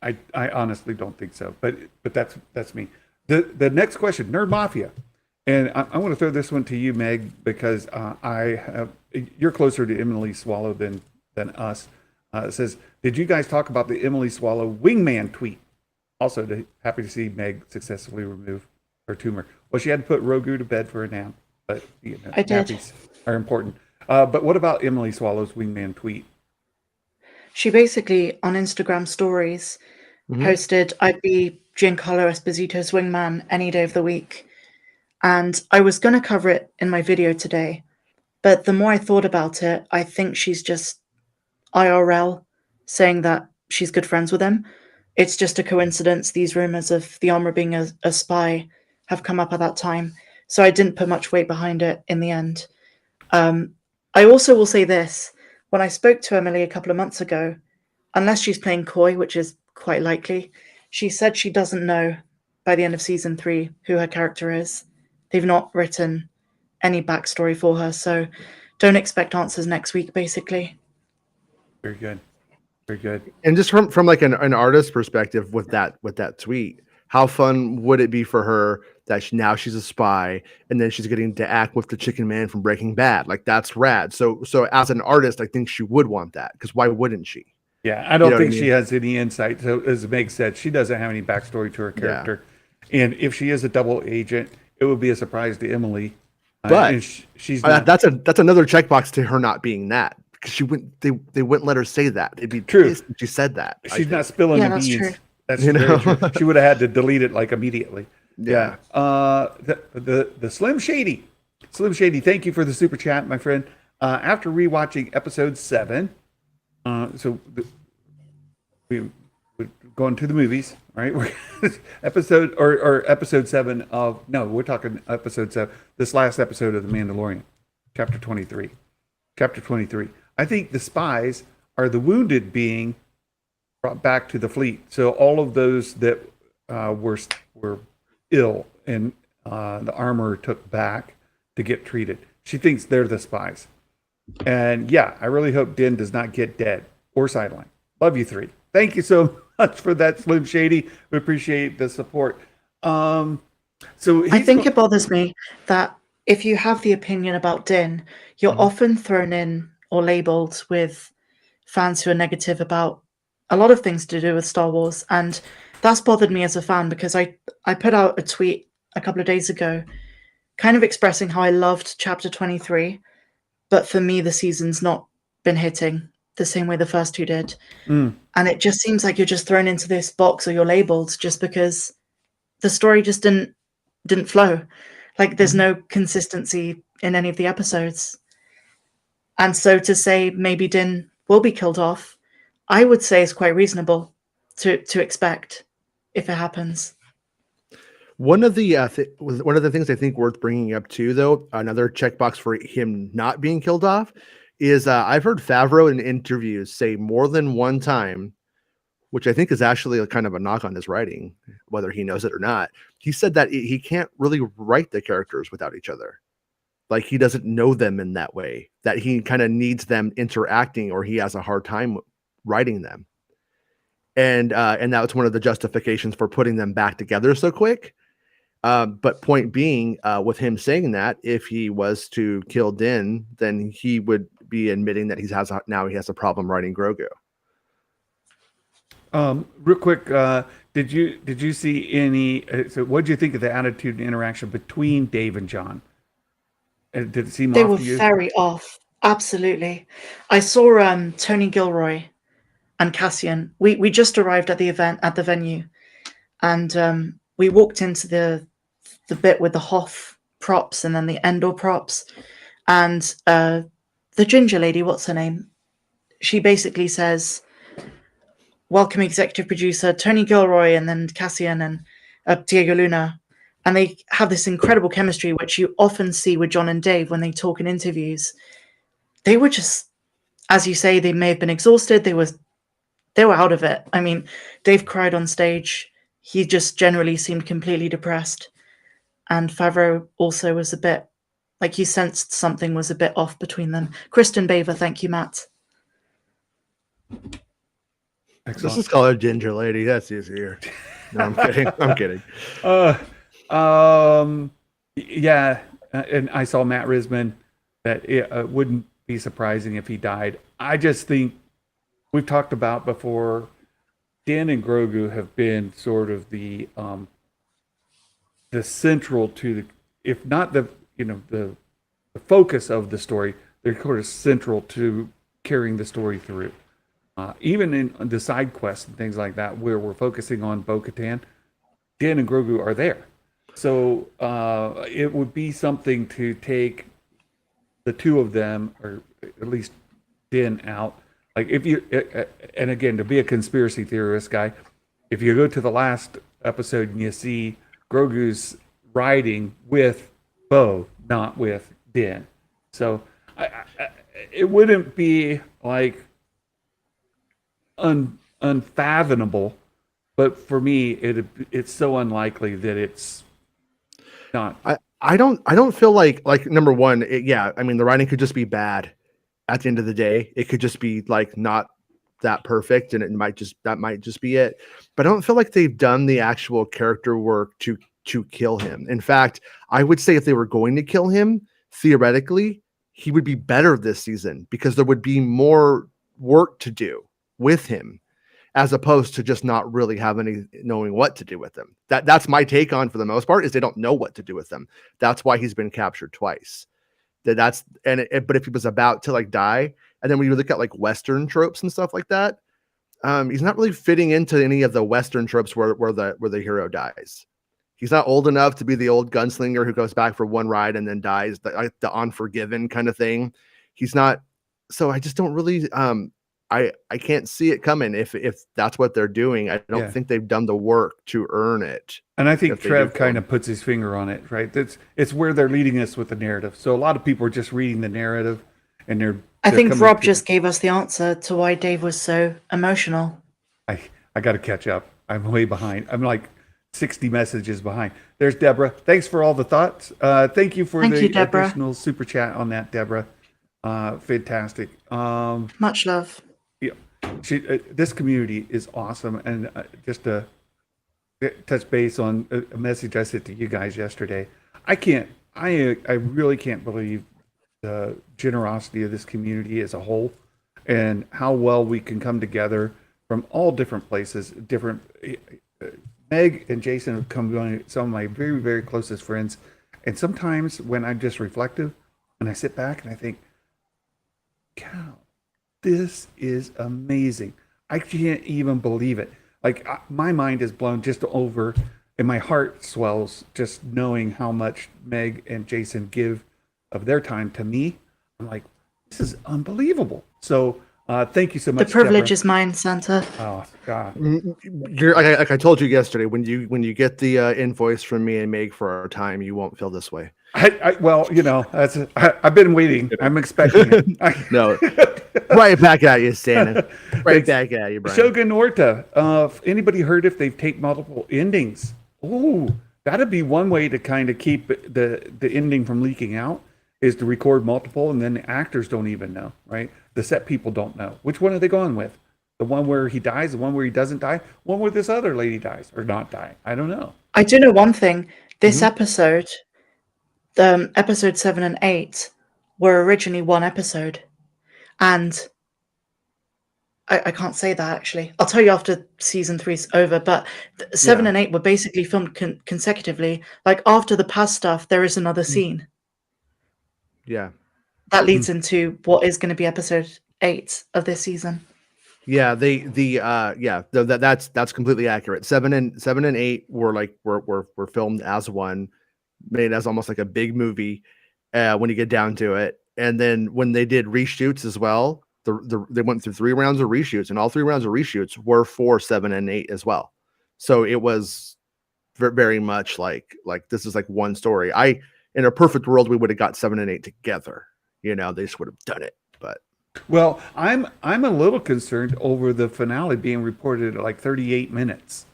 I honestly don't think so, but that's me. The next question, Nerd Mafia, and I want to throw this one to you, Meg, because you're closer to Emily Swallow than us. It says, did you guys talk about the Emily Swallow wingman tweet? Also, happy to see Meg successfully remove her tumor. Well, she had to put Grogu to bed for a nap, but I did. nappies are important. But what about Emily Swallow's wingman tweet? She basically, on Instagram stories, posted, I'd be Giancarlo Esposito's wingman any day of the week. And I was going to cover it in my video today. But the more I thought about it, I think she's just IRL saying that she's good friends with him. It's just a coincidence. These rumors of the armor being a spy have come up at that time. So I didn't put much weight behind it in the end. I also will say this. When I spoke to Emily a couple of months ago, unless she's playing coy, which is quite likely, she said she doesn't know by the end of season 3 who her character is. They've not written any backstory for her, so don't expect answers next week, basically. Very good. Very good. And just from like an artist perspective with that tweet, how fun would it be for her that now she's a spy and then she's getting to act with the Chicken Man from Breaking Bad? Like, that's rad. So as an artist, I think she would want that, because why wouldn't she? Yeah, I don't know think what I she mean? has any insight. So as Meg said, she doesn't have any backstory to her character. And if she is a double agent, it would be a surprise to Emily. But and she's not, that's another checkbox to her not being that, because they wouldn't let her say that. It'd be True. pissed if she said that. she's not spilling the that's beans. true. That's You very know? true. She would have had to delete it like immediately. Yeah. The Slim Shady. Slim Shady, thank you for the super chat, my friend. After rewatching episode 7, we're going to the movies, right? We're episode 7 of, no, we're talking episode 7, this last episode of The Mandalorian, chapter 23. Chapter 23. I think the spies are the wounded being brought back to the fleet. So all of those that were ill and the armor took back to get treated. She thinks they're the spies. And yeah, I really hope Din does not get dead or sidelined. Love you 3. Thank you so much for that, Slim Shady. We appreciate the support. So I think it bothers me that if you have the opinion about Din, you're often thrown in or labeled with fans who are negative about a lot of things to do with Star Wars. And that's bothered me as a fan, because I put out a tweet a couple of days ago kind of expressing how I loved chapter 23, but for me, the season's not been hitting the same way the first 2 did. And it just seems like you're just thrown into this box, or you're labeled just because the story just didn't flow. Like, there's no consistency in any of the episodes. And so to say maybe Din will be killed off, I would say is quite reasonable to expect if it happens. Mm-hmm. One of the things I think worth bringing up too, though, another checkbox for him not being killed off, is I've heard Favreau in interviews say more than one time, which I think is actually a kind of a knock on his writing, whether he knows it or not. He said that he can't really write the characters without each other. Like, he doesn't know them in that way, that he kind of needs them interacting, or he has a hard time writing them. And that was one of the justifications for putting them back together so quick. But point being, with him saying that, if he was to kill Din, then he would be admitting that he has a problem writing Grogu. Real quick, did you see any? So, what did you think of the attitude and interaction between Dave and John? Did it seem They off were to you? very off. Absolutely. I saw Tony Gilroy and Cassian. We just arrived at the event at the venue, and we walked into the bit with the Hoth props and then the Andor props, and the ginger lady, what's her name? She basically says, "Welcome, executive producer Tony Gilroy," and then Cassian and Diego Luna. And they have this incredible chemistry, which you often see with John and Dave when they talk in interviews. They were just, as you say, they may have been exhausted. They were out of it. I mean, Dave cried on stage. He just generally seemed completely depressed. And Favreau also was a bit, like, you sensed something was a bit off between them. Kristen Baver, thank you, Matt. Excellent. Let's just call her Ginger Lady. That's easier. No, I'm kidding. I'm kidding. Yeah, and I saw Matt Risman that it wouldn't be surprising if he died. I just think we've talked about before, Din and Grogu have been sort of the central to the, if not the focus of the story, they're sort of central to carrying the story through. Even in the side quests and things like that, where we're focusing on Bo-Katan, Din and Grogu are there. So it would be something to take the two of them, or at least Din, out. Like, if you, and again, to be a conspiracy theorist guy, if you go to the last episode and you see Grogu's riding with Bo, not with Din. So it wouldn't be like unfathomable, But for me, it's so unlikely that it's not. I don't feel like number one, I mean the writing could just be bad at the end of the day. It could just be like not that perfect, and that might just be it. But I don't feel like they've done the actual character work to kill him. In fact, I would say if they were going to kill him, theoretically, he would be better this season because there would be more work to do with him, as opposed to just not really knowing what to do with them. That's my take on, for the most part, is they don't know what to do with them. That's why he's been captured twice. But if he was about to like die, and then when you look at like Western tropes and stuff like that, he's not really fitting into any of the Western tropes where the hero dies. He's not old enough to be the old gunslinger who goes back for one ride and then dies, the Unforgiven kind of thing. He's not. So I just don't really. I can't see it coming if that's what they're doing. I don't think they've done the work to earn it. And I think Trev kind of puts his finger on it, right? It's where they're leading us with the narrative. So a lot of people are just reading the narrative, and I think Rob just gave us the answer to why Dave was so emotional. I got to catch up. I'm way behind. I'm like 60 messages behind. There's Deborah. Thanks for all the thoughts. Thank you for the additional super chat on that, Deborah. Fantastic. Much love. Yeah, this community is awesome, and just to touch base on a message I sent to you guys yesterday, I really can't believe the generosity of this community as a whole, and how well we can come together from all different places. Meg and Jason have come some of my very, very closest friends, and sometimes when I'm just reflective and I sit back and I think, cow, this is amazing. I can't even believe it. Like, my mind is blown just over, and my heart swells just knowing how much Meg and Jason give of their time to me. I'm like, this is unbelievable. So thank you so much. The privilege Deborah. is mine, Santa. Oh God. Like I told you yesterday, when you get the invoice from me and Meg for our time, you won't feel this way. Well, I've been waiting. I'm expecting it. No, right back at you, Santa. Right back at you, Brian. Shogun Orta. Anybody heard if they've taped multiple endings? Ooh, that'd be one way to kind of keep the ending from leaking out, is to record multiple, and then the actors don't even know, right? The set people don't know. Which one are they going with? The one where he dies, the one where he doesn't die, one where this other lady dies or not die? I don't know. I do know one thing. This episode, episode 7 and 8, were originally one episode. And I can't say that, actually. I'll tell you after season 3's over, but 7 and 8 were basically filmed consecutively. Like, after the past stuff, there is another scene. Yeah. That leads into what is going to be episode 8 of this season. Yeah, that's completely accurate. 7 and 8 were filmed as one, made as almost like a big movie when you get down to it. And then when they did reshoots as well, they went through 3 rounds of reshoots, and all 3 rounds of reshoots were for 7 and 8 as well. So it was very much like this is like one story. In a perfect world, we would have got 7 and 8 together. They just would have done it. But well, I'm a little concerned over the finale being reported at like 38 minutes.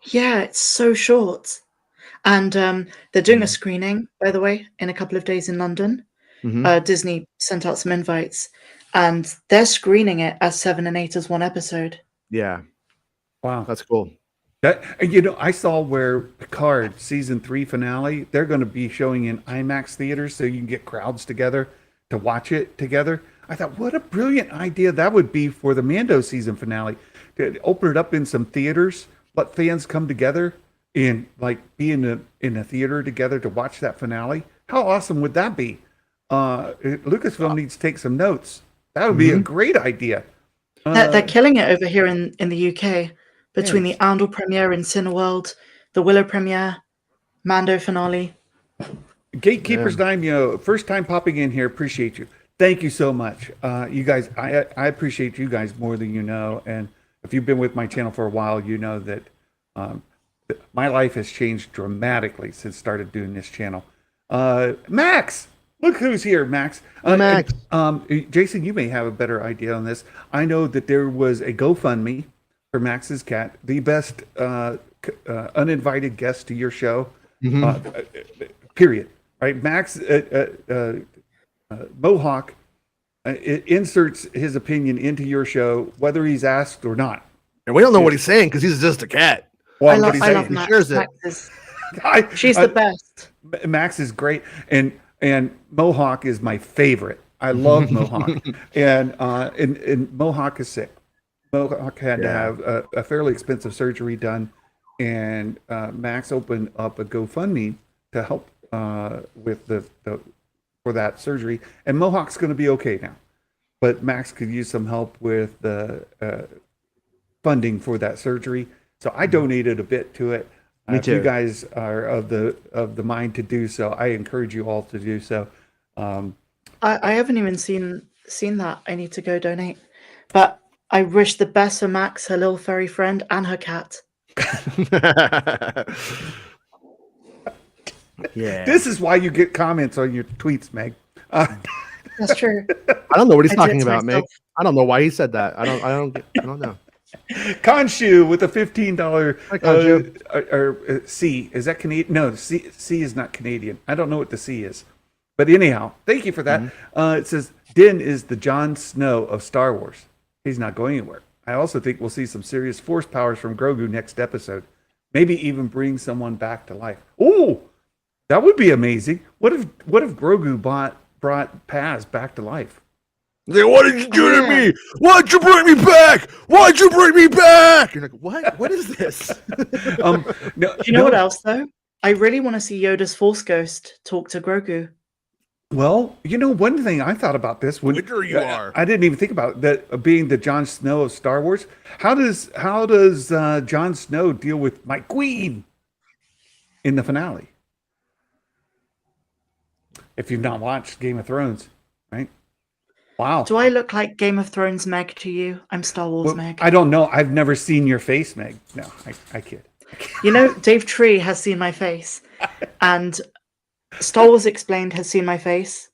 Yeah, it's so short. And they're doing a screening, by the way, in a couple of days in London. Disney sent out some invites, and they're screening it as 7 and 8 as one episode. Yeah. Wow. That's cool. I saw where Picard season 3 finale, they're going to be showing in IMAX theaters so you can get crowds together to watch it together. I thought, what a brilliant idea that would be for the Mando season finale. To open it up in some theaters, let fans come together and like be in a theater together to watch that finale. How awesome would that be? Lucasfilm needs to take some notes. That would be a great idea. They're killing it over here in the UK. Between the Andor premiere in Cineworld, the Willow premiere, Mando finale. Gatekeeper's Daimyo, first time popping in here. Appreciate you. Thank you so much. You guys, I appreciate you guys more than you know. And if you've been with my channel for a while, you know that my life has changed dramatically since started doing this channel. Max, look who's here, Max. Max. Jason, you may have a better idea on this. I know that there was a GoFundMe for Max's cat, the best uninvited guest to your show. Period. Right, Max Mohawk it inserts his opinion into your show, whether he's asked or not. And we don't know what he's saying because he's just a cat. Well, I love he Max. shares it. She's the best. Max is great, and Mohawk is my favorite. I love Mohawk, and Mohawk is sick. Mohawk had to have a fairly expensive surgery done, and Max opened up a GoFundMe to help with the for that surgery, and Mohawk's going to be okay now, but Max could use some help with the funding for that surgery. So I donated a bit to it. If you guys are of the mind to do so, I encourage you all to do so. I haven't even seen that. I need to go donate. But I wish the best for Max, her little furry friend, and her cat. Yeah. This is why you get comments on your tweets, Meg. That's true. I don't know what he's I talking did about, Meg. myself. I don't know why he said that. I don't know. Khonshu with a $15 Hi, Khonshu. C. Is that Canadian? No, C is not Canadian. I don't know what the C is. But anyhow, thank you for that. It says, Din is the Jon Snow of Star Wars. He's not going anywhere. I also think we'll see some serious force powers from Grogu next episode. Maybe even bring someone back to life. Oh, that would be amazing. What if Grogu brought Paz back to life? Like, what did you do to me? Why'd you bring me back? Why'd you bring me back? You're like, what? What is this? Do you know what else, though? I really want to see Yoda's Force Ghost talk to Grogu. Well, one thing I thought about this when you are. I didn't even think about that being the Jon Snow of Star Wars. How does Jon Snow deal with my queen in the finale? If you've not watched Game of Thrones, right? Wow. Do I look like Game of Thrones Meg to you? I'm Star Wars Meg. I don't know. I've never seen your face, Meg. No, I kid. Dave Tree has seen my face, and Star Wars Explained has seen my face,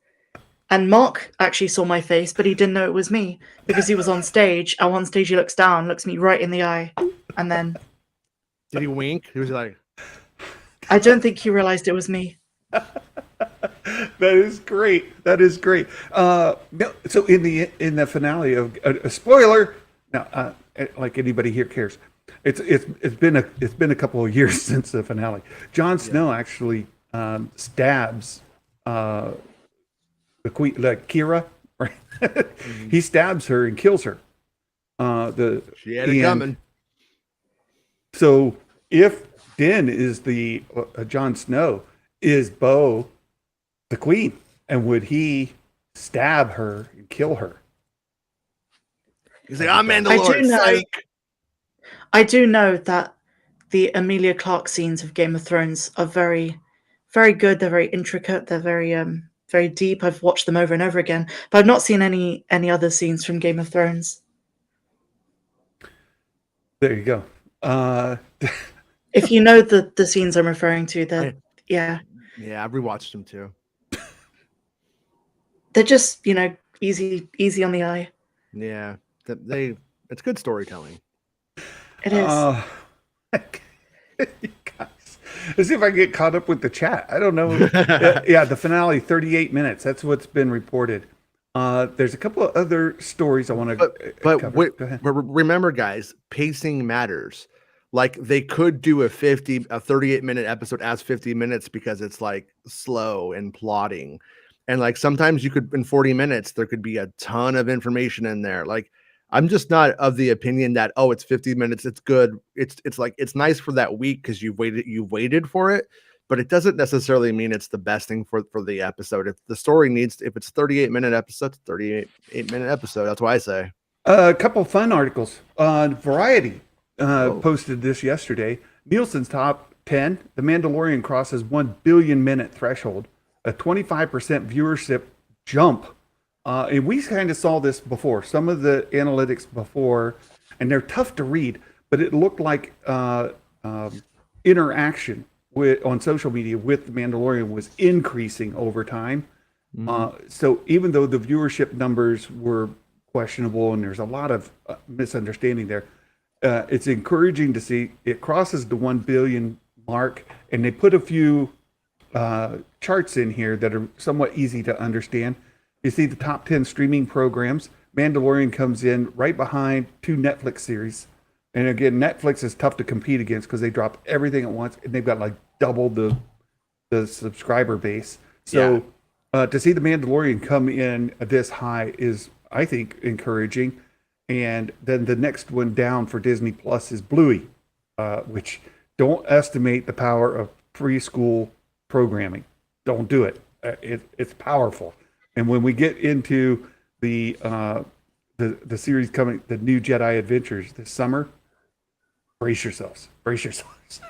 and Mark actually saw my face, but he didn't know it was me because he was on stage. And on stage, he looks down, looks me right in the eye, and then Did he wink? He was like, I don't think he realized it was me. That is great. That is great. No, so in the finale of a spoiler, now, like anybody here cares, it's been a couple of years since the finale. Jon Snow actually stabs the queen, like Kira, right? He stabs her and kills her. she had it coming. So if Din is the Jon Snow, is Bo the queen, and would he stab her and kill her? He's like, I'm Mandalorian. I do know that the Emilia Clarke scenes of Game of Thrones are very, very good. They're very intricate. They're very, very deep. I've watched them over and over again, but I've not seen any other scenes from Game of Thrones. There you go. If you know the scenes I'm referring to, yeah, I've rewatched them too. they're just easy on the eye. Yeah, it's good storytelling. It is. You guys, let's see if I get caught up with the chat. I don't know. Yeah, the finale, 38 minutes. That's what's been reported. There's a couple of other stories I want to cover. Go ahead. Remember, guys, pacing matters. Like, they could do a 38-minute episode as 50 minutes because it's like slow and plotting. And like sometimes you could, in 40 minutes, there could be a ton of information in there. Like, I'm just not of the opinion that, oh, it's 50 minutes, it's good. It's like, it's nice for that week because you've waited for it, but it doesn't necessarily mean it's the best thing for the episode. If the story if it's 38-minute episode, 38-minute episode. That's what I say. A couple of fun articles on Variety. Posted this yesterday. Nielsen's top 10. The Mandalorian crosses 1 billion minute threshold, a 25% viewership jump. And we kind of saw this before. Some of the analytics before, and they're tough to read, but it looked like interaction on social media with the Mandalorian was increasing over time. So even though the viewership numbers were questionable and there's a lot of misunderstanding there, it's encouraging to see it crosses the 1 billion mark, and they put a few charts in here that are somewhat easy to understand. You see the top 10 streaming programs. Mandalorian comes in right behind 2 Netflix series. And again, Netflix is tough to compete against because they drop everything at once, and they've got like double the subscriber base. So to see the Mandalorian come in this high is, I think, encouraging. And then the next one down for Disney Plus is Bluey, which don't estimate the power of preschool programming. Don't do it. It's powerful. And when we get into the series coming, the new Jedi Adventures this summer, brace yourselves. Brace yourselves.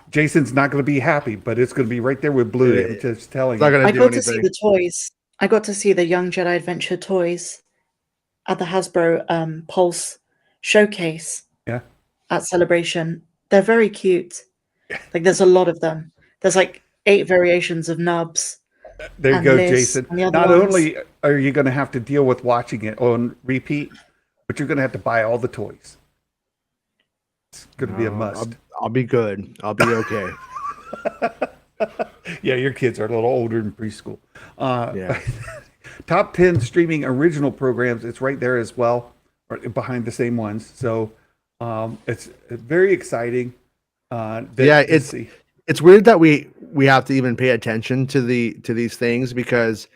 Jason's not going to be happy, but it's going to be right there with Bluey. I'm just telling you. I got to see the toys. I got to see the Young Jedi Adventure toys at the Hasbro Pulse showcase. Yeah. At Celebration. They're very cute. Like there's a lot of them. There's like 8 variations of Nubs. There you go, Jason. Not only are you going to have to deal with watching it on repeat, but you're going to have to buy all the toys. It's going to be a must. I'll be good. I'll be okay. Yeah, your kids are a little older in preschool. Top 10 streaming original programs. It's right there as well, behind the same ones. So it's very exciting. It's weird that we have to even pay attention to these things, because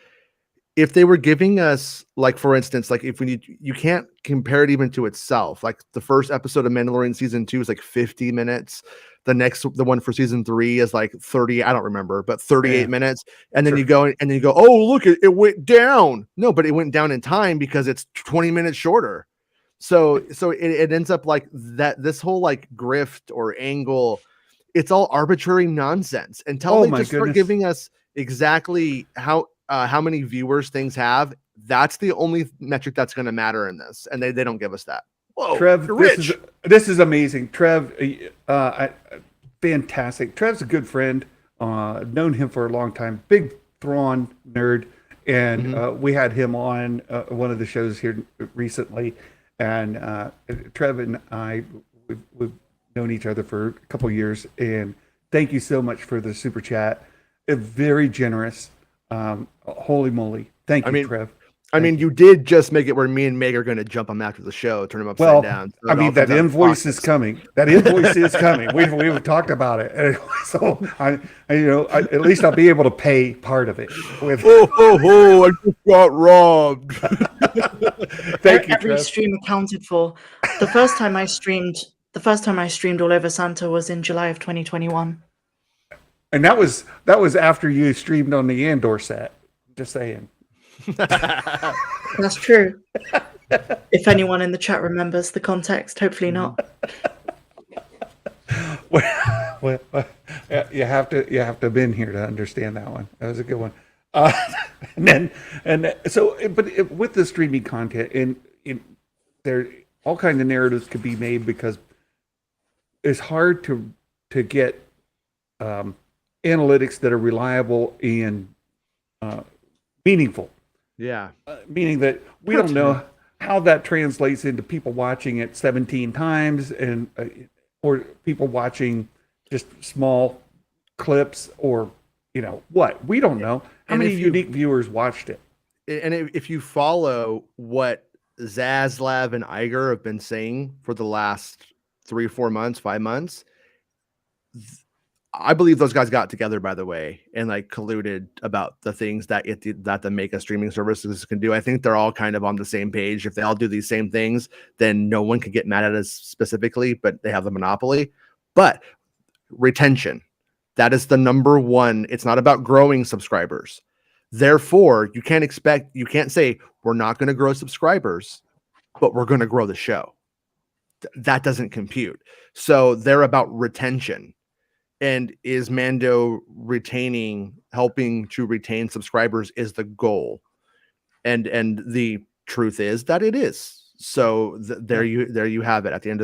if they were giving us, like, for instance, like if you can't compare it even to itself. Like the first episode of Mandalorian season 2 is like 50 minutes. The one for season 3 is like 30. I don't remember, but 38 minutes. And then you go, oh, look, it went down. No, but it went down in time because it's 20 minutes shorter. So it ends up like that. This whole like grift or angle, it's all arbitrary nonsense until they just start giving us exactly how many viewers things have. That's the only metric that's going to matter in this, and they don't give us that. Whoa, Trev, this is amazing. Trev, fantastic. Trev's a good friend. Known him for a long time. Big Thrawn nerd, and we had him on one of the shows here recently. And Trev and I, we've known each other for a couple years, and thank you so much for the super chat. Very generous. Holy moly. Thank you, Trev. You did just make it where me and Meg are going to jump him after the show, turn him upside down. So that invoice is coming. That invoice is coming. We've talked about it. So at least I'll be able to pay part of it. I just got robbed. Thank you, Every Trev. stream accounted for. The first time I streamed all over Santa was in July of 2021. And that was after you streamed on the Andor set. Just saying. That's true. If anyone in the chat remembers the context, hopefully not. Well, you have to have been here to understand that one. That was a good one. With the streaming content, and there all kinds of narratives could be made, because it's hard to get analytics that are reliable and meaningful. Yeah. Meaning that we don't know how that translates into people watching it 17 times or people watching just small clips, or what, we don't know how many unique viewers watched it. And if you follow what Zaslav and Iger have been saying for the last 3, 4 months, 5 months, I believe those guys got together, by the way, and like colluded about the things that the Mega streaming services can do. I think they're all kind of on the same page. If they all do these same things, then no one can get mad at us specifically, but they have the monopoly. But retention, that is the number one. It's not about growing subscribers. Therefore, you can't say we're not going to grow subscribers, but we're going to grow the show. That doesn't compute. So they're about retention. And is Mando helping to retain subscribers is the goal. And the truth is that it is. So there you have it. At the end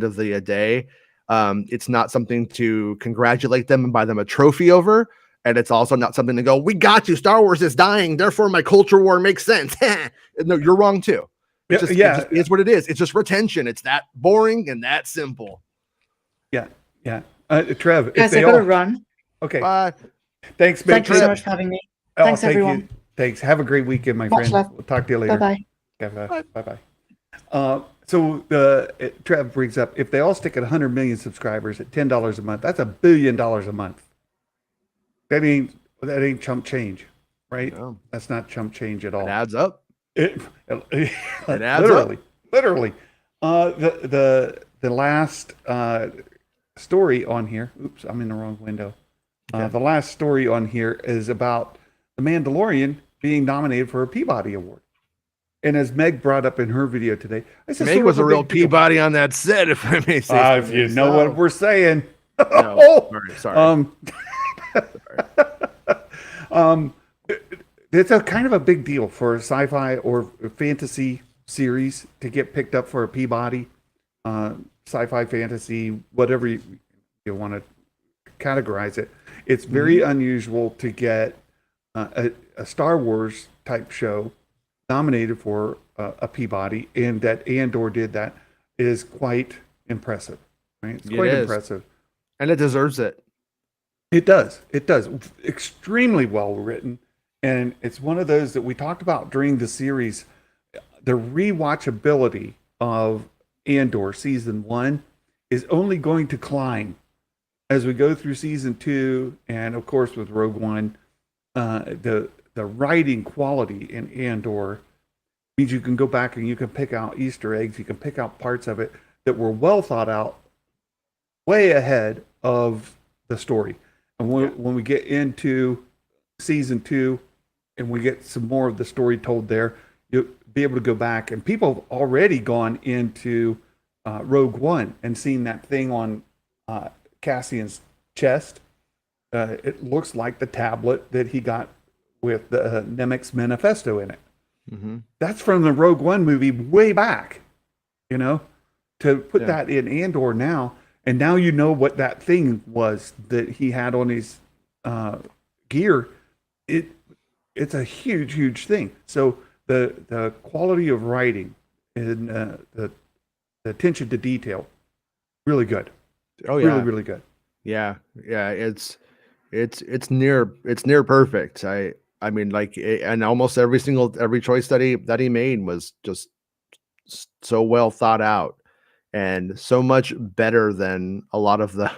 of the day, it's not something to congratulate them and buy them a trophy over. And it's also not something to go, we got you. Star Wars is dying. Therefore, my culture war makes sense. No, you're wrong too. It just is what it is. It's just retention. It's that boring and that simple. Yeah. Trev, Guys, I gotta run. Okay. Bye. Thanks, Thank you so much for having me. Thanks, thank everyone. You. Thanks. Have a great weekend, my Much friend. love. We'll talk to you later. Bye-bye. Okay, bye-bye. So Trev brings up, if they all stick at 100 million subscribers at $10 a month, that's $1 billion a month. That ain't chump change, right? No. That's not chump change at all. It adds up. It adds up. Literally. The last story on here. Oops, I'm in the wrong window. Okay. The last story on here is about the Mandalorian being nominated for a Peabody Award. And as Meg brought up in her video today, I said Meg was a real Peabody on that set, if I may say. If you know what we're saying. No, sorry. It's a kind of a big deal for a sci-fi or fantasy series to get picked up for a Peabody, sci-fi, fantasy, whatever you want to categorize it. It's very unusual to get a Star Wars type show nominated for a Peabody, and that Andor did that is quite impressive. Right? It's quite impressive. And it deserves it. It does. Extremely well written. And it's one of those that we talked about during the series. The rewatchability of Andor season 1 is only going to climb as we go through season 2, and of course with Rogue One. The writing quality in Andor means you can go back and you can pick out Easter eggs. You can pick out parts of it that were well thought out, way ahead of the story. And when we get into season 2 and we get some more of the story told there, you'll be able to go back. And people have already gone into Rogue One and seen that thing on Cassian's chest. It looks like the tablet that he got with the Nemec's manifesto in it. Mm-hmm. That's from the Rogue One movie way back, to put that in Andor now. And now you know what that thing was that he had on his gear. It's a huge, huge thing. So the quality of writing and the attention to detail, really good. Oh yeah, really good. Yeah. It's near perfect. I mean, like, and almost every choice that he made was just so well thought out. And so much better than a lot of the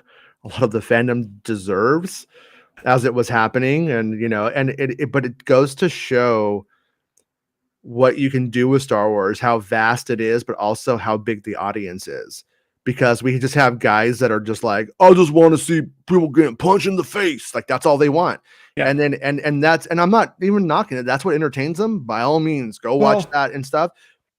fandom deserves as it was happening. And but it goes to show what you can do with Star Wars, how vast it is, but also how big the audience is. Because we just have guys that are just like, I just want to see people getting punched in the face. Like, that's all they want. Yeah. And then and I'm not even knocking it. That's what entertains them. By all means, go watch that and stuff.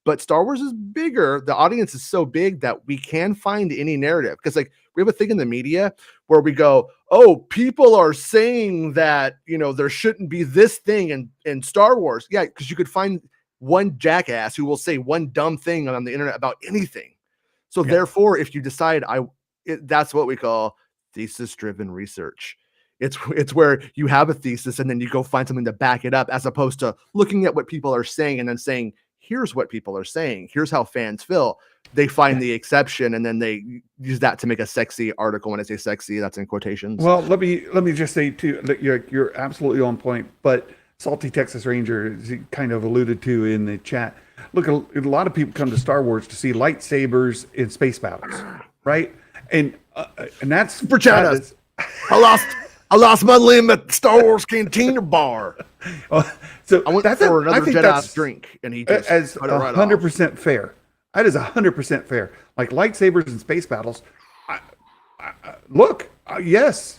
But Star Wars is bigger. The audience is so big that we can find any narrative. Because like we have a thing in the media where we go, oh, people are saying that, there shouldn't be this thing in Star Wars. Yeah, because you could find one jackass who will say one dumb thing on the internet about anything. So therefore, if you decide that's what we call thesis-driven research. It's where you have a thesis and then you go find something to back it up, as opposed to looking at what people are saying and then saying, here's what people are saying. Here's how fans feel. They find the exception and then they use that to make a sexy article. When I say sexy, that's in quotations. Well, let me just say too, that you're absolutely on point. But Salty Texas Ranger, as he kind of alluded to in the chat, look, a lot of people come to Star Wars to see lightsabers in space battles, right? And that's super chat. I lost my limb at the Star Wars Cantina bar. So I went for another Jedi's drink, and he just as cut it right 100% fair. That is 100% fair. Like lightsabers in space battles. Yes,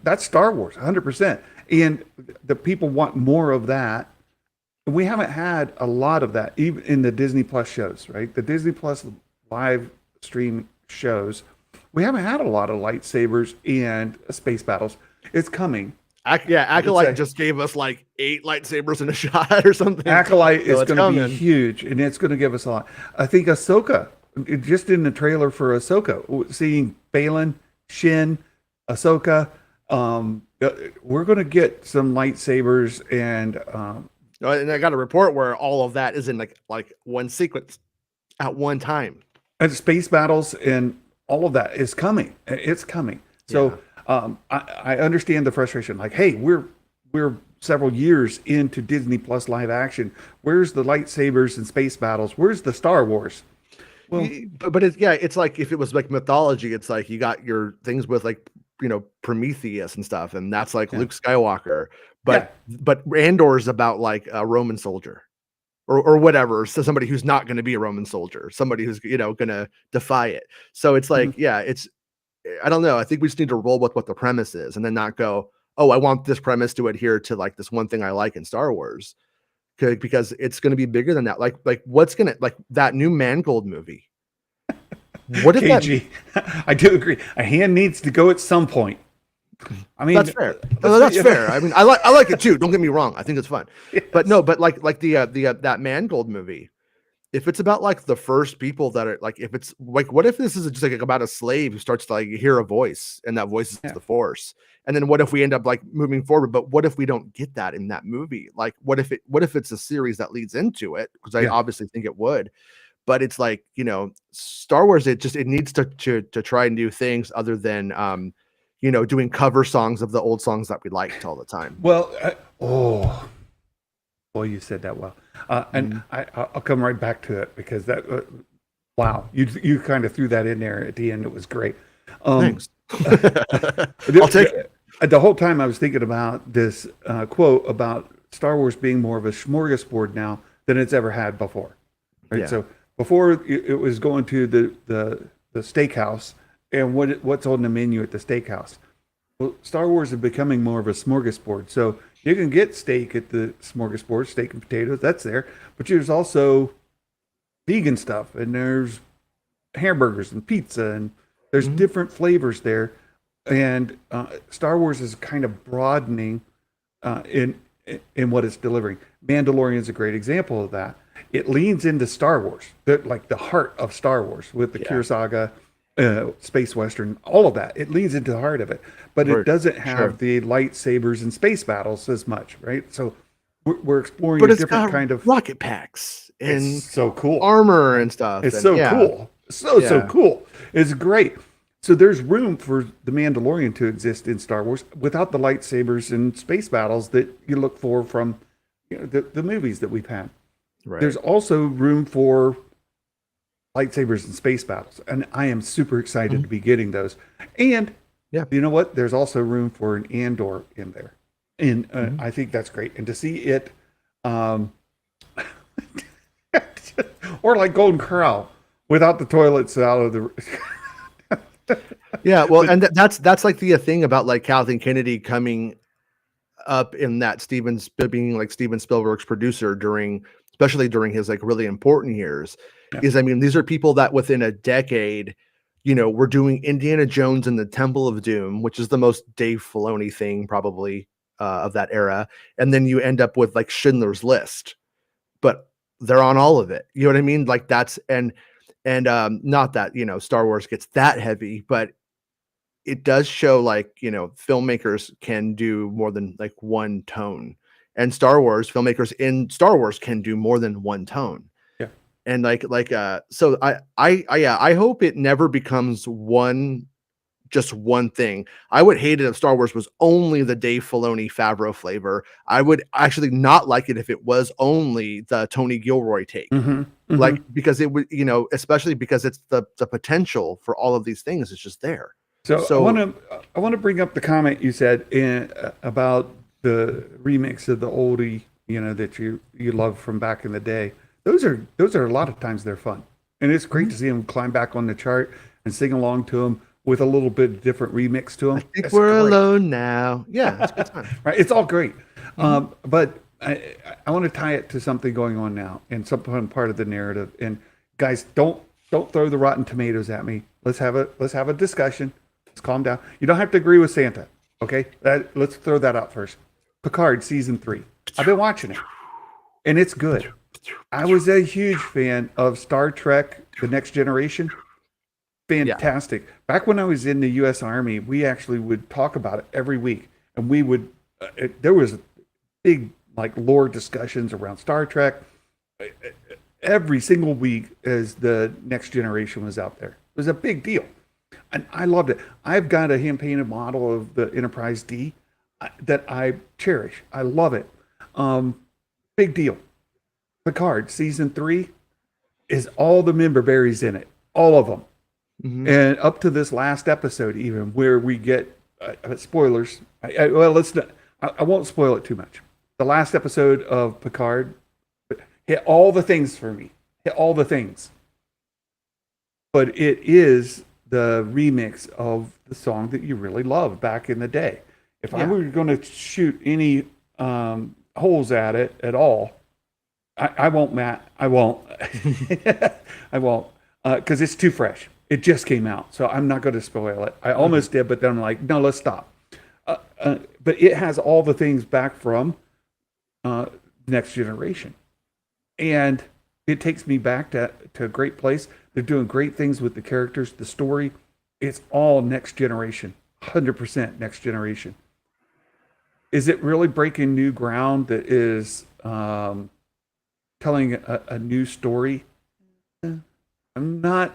that's Star Wars, 100%. And the people want more of that. We haven't had a lot of that, even in the Disney Plus shows, right? The Disney Plus live stream shows, we haven't had a lot of lightsabers and space battles. It's coming. Acolyte just gave us like 8 lightsabers in a shot or something. Acolyte is going to be huge, and it's going to give us a lot. I think Ahsoka, just in the trailer for Ahsoka, seeing Balin, Shin, Ahsoka, we're going to get some lightsabers and And I got a report where all of that is in like one sequence at one time. And space battles and all of that is coming. It's coming. So I understand the frustration. Like, hey, we're several years into Disney Plus live action. Where's the lightsabers and space battles? Where's the Star Wars? Well, but it's like if it was like mythology, it's like you got your things with like Prometheus and stuff, and that's like Luke Skywalker. But Andor is about like a Roman soldier. Or whatever, so somebody who's not going to be a Roman soldier, somebody who's going to defy it. So it's like, it's, I don't know. I think we just need to roll with what the premise is, and then not go, oh, I want this premise to adhere to like this one thing I like in Star Wars, because it's going to be bigger than that. Like what's gonna like that new Mangold movie? What if KG? I do agree. A hand needs to go at some point. I mean, that's fair. That's fair. I mean, I like it too. Don't get me wrong. I think it's fun. Yes. But no, but like the that Mangold movie, if it's about like the first people that are like, if it's like, what if this is just like about a slave who starts to like hear a voice, and that voice is the Force? And then what if we end up like moving forward? But what if we don't get that in that movie? Like, what if it's a series that leads into it? Because I obviously think it would. But it's like, Star Wars, it needs to try and do things other than doing cover songs of the old songs that we liked all the time. Well, boy, you said that well. And I'll come right back to it, because that, wow, you kind of threw that in there at the end. It was great. Thanks. I'll take it. The whole time I was thinking about this quote about Star Wars being more of a smorgasbord now than it's ever had before. Right. Yeah. So before it was going to the steakhouse, and what's on the menu at the steakhouse. Well, Star Wars is becoming more of a smorgasbord. So you can get steak at the smorgasbord, steak and potatoes, that's there. But there's also vegan stuff, and there's hamburgers and pizza, and there's different flavors there. And Star Wars is kind of broadening in what it's delivering. Mandalorian is a great example of that. It leans into Star Wars, like the heart of Star Wars, with the Kurosaga, space western, all of that. It leans into the heart of it, but it doesn't have the lightsabers and space battles as much, right? So we're exploring a different kind of rocket packs and so cool armor and stuff. It's so cool, so cool. It's great. So there's room for the Mandalorian to exist in Star Wars without the lightsabers and space battles that you look for from the movies that we've had. Right. There's also room for lightsabers and space battles, and I am super excited to be getting those. And you know what? There's also room for an Andor in there, and I think that's great. And to see it, or like Golden Corral without the toilets out of the. Well, and that's like the thing about like Kathleen Kennedy coming up in that being like Steven Spielberg's producer especially during his like really important years. Is, I mean, these are people that within a decade, we're doing Indiana Jones and the Temple of Doom, which is the most Dave Filoni thing probably of that era. And then you end up with like Schindler's List, but they're on all of it. You know what I mean? Like that's, and not that, Star Wars gets that heavy, but it does show like, filmmakers can do more than like one tone, and filmmakers in Star Wars can do more than one tone. And so I hope it never becomes just one thing. I would hate it if Star Wars was only the Dave Filoni Favreau flavor. I would actually not like it if it was only the Tony Gilroy take. Like, because it would, especially because it's the potential for all of these things is just there. So I want to bring up the comment you said about the remix of the oldie, that you love from back in the day. Those are a lot of times they're fun, and it's great to see them climb back on the chart and sing along to them with a little bit different remix to them. I think we're alone now. Yeah, it's good time. Right, it's all great, but I want to tie it to something going on now and some part of the narrative. And guys, don't throw the Rotten Tomatoes at me. Let's have a discussion. Let's calm down. You don't have to agree with Santa, okay? Let's throw that out first. Picard season 3. I've been watching it, and it's good. I was a huge fan of Star Trek: The Next Generation. Fantastic. Back when I was in the U.S. Army, we actually would talk about it every week, and we would. There was a big like lore discussions around Star Trek every single week as the Next Generation was out there. It was a big deal. And I loved it. I've got a hand painted model of the Enterprise D that I cherish. I love it. Big deal. Picard season 3 is all the member berries in it, all of them, and up to this last episode, even where we get spoilers. Well, let's not. I won't spoil it too much. The last episode of Picard hit all the things for me. Hit all the things, but it is the remix of the song that you really loved back in the day. If I were going to shoot any holes at it at all, I won't, Matt. I won't. I won't, because it's too fresh. It just came out, so I'm not going to spoil it. I almost did, but then I'm like, no, let's stop. But it has all the things back from Next Generation, and it takes me back to a great place. They're doing great things with the characters, the story. It's all Next Generation, 100% Next Generation. Is it really breaking new ground that is telling a new story? I'm not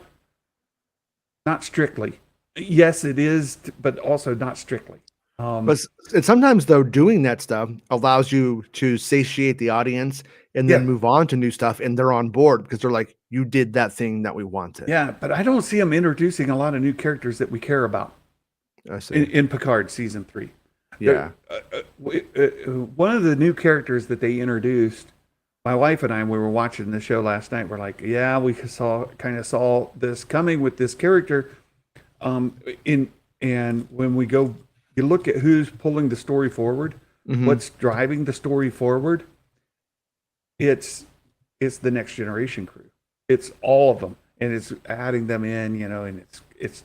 strictly. Yes, it is, but also not strictly. But sometimes, though, doing that stuff allows you to satiate the audience and then move on to new stuff, and they're on board because they're like, you did that thing that we wanted. Yeah, but I don't see them introducing a lot of new characters that we care about. I see. In Picard season 3. Yeah. One of the new characters that they introduced, my wife and I, we were watching the show last night. We're like, yeah, we saw this coming with this character. And when we go, you look at who's pulling the story forward, what's driving the story forward. It's the Next Generation crew. It's all of them, and it's adding them in, and it's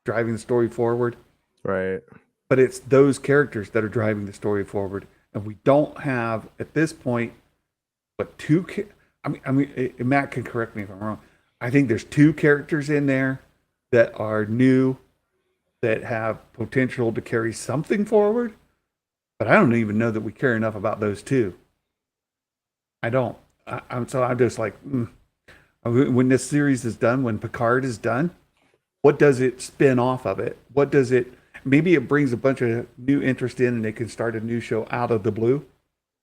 driving the story forward. Right. But it's those characters that are driving the story forward, and we don't have at this point, but two. I mean, Matt can correct me if I'm wrong. I think there's 2 characters in there that are new, that have potential to carry something forward, but I don't even know that we care enough about those 2. I don't. I'm just like, when this series is done, when Picard is done, what does it spin off of it? What does it? Maybe it brings a bunch of new interest in, and they can start a new show out of the blue,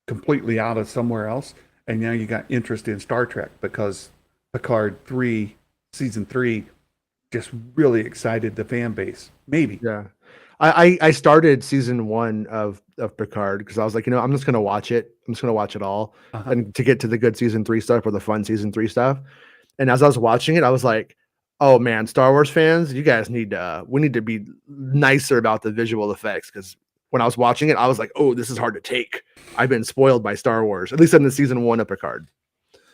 completely out of somewhere else. And now you got interest in Star Trek because Picard 3, season 3, just really excited the fan base. Maybe. Yeah. I started season 1 of Picard because I was like, I'm just going to watch it. I'm just going to watch it all and to get to the good season 3 stuff or the fun season 3 stuff. And as I was watching it, I was like, oh man, Star Wars fans, you guys we need to be nicer about the visual effects. Because when I was watching it, I was like, oh, this is hard to take. I've been spoiled by Star Wars, at least in the season 1 of Picard.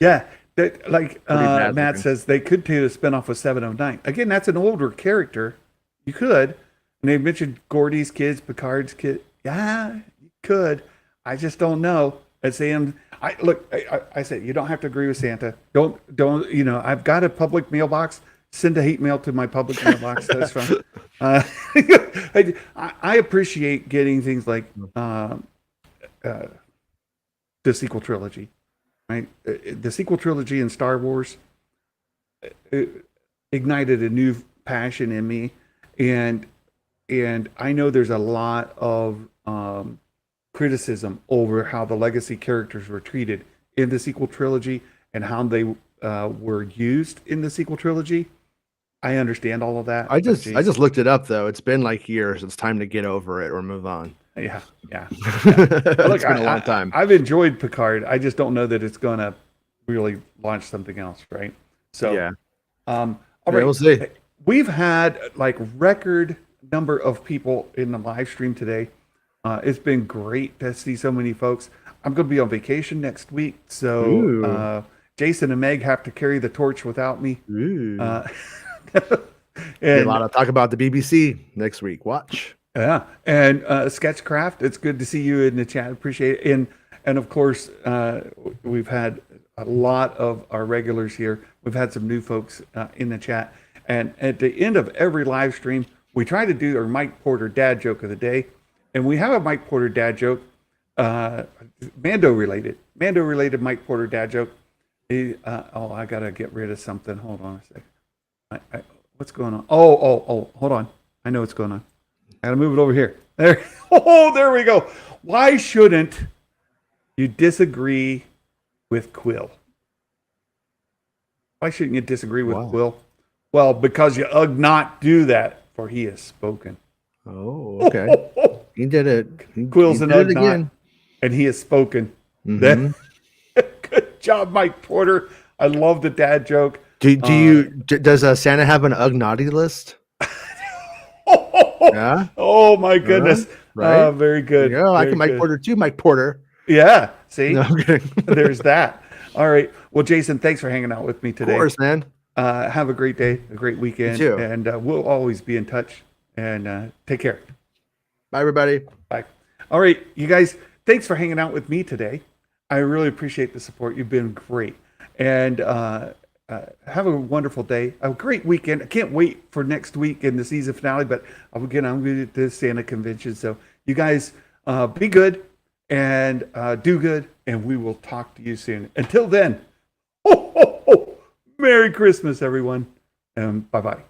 Yeah. Matt says they could do a spinoff with 709. Again, that's an older character. You could. And they mentioned Gordy's kids, Picard's kid. Yeah, you could. I just don't know. I said, you don't have to agree with Santa. Don't. I've got a public mailbox. Send a hate mail to my public mailbox. That's fine. I appreciate getting things like the sequel trilogy. Right, the sequel trilogy in Star Wars ignited a new passion in me, and I know there's a lot of criticism over how the legacy characters were treated in the sequel trilogy and how they were used in the sequel trilogy. I understand all of that. I just looked it up though. It's been like years. It's time to get over it or move on. Yeah. It's been a long time. I've enjoyed Picard. I just don't know that it's going to really launch something else, right? So, yeah. All right. We'll see. We've had like record number of people in the live stream today. It's been great to see so many folks. I'm going to be on vacation next week, so Jason and Meg have to carry the torch without me. And a lot of talk about the BBC next week. Watch. Yeah, and Sketchcraft, it's good to see you in the chat. Appreciate it. And of course, we've had a lot of our regulars here. We've had some new folks in the chat. And at the end of every live stream, we try to do our Mike Porter dad joke of the day. And we have a Mike Porter dad joke Mando related Mike Porter dad joke. I gotta get rid of something. Hold on a sec. What's going on? Hold on. I know what's going on. I gotta move it over here. There. Oh, there we go. Why shouldn't you disagree with Quill? Why shouldn't you disagree with Quill? Well, because you not do that, for he has spoken. Oh, okay. He did it. Quill's an again, and he has spoken. Mm-hmm. Good job, Mike Porter. I love the dad joke. Does Santa have an naughty list? Yeah. Oh my goodness. Right. Very good. Yeah, I can Mike Porter too. Mike Porter. Yeah. See, no, there's that. All right. Well, Jason, thanks for hanging out with me today. Of course, man. Have a great day, a great weekend, You too. And we'll always be in touch. And take care. Bye, everybody. Bye. All right, you guys. Thanks for hanging out with me today. I really appreciate the support. You've been great. And have a wonderful day, a great weekend. I can't wait for next week in the season finale, but I'm going to the Santa convention. So you guys be good and do good, and we will talk to you soon. Until then, Merry Christmas, everyone, and bye-bye.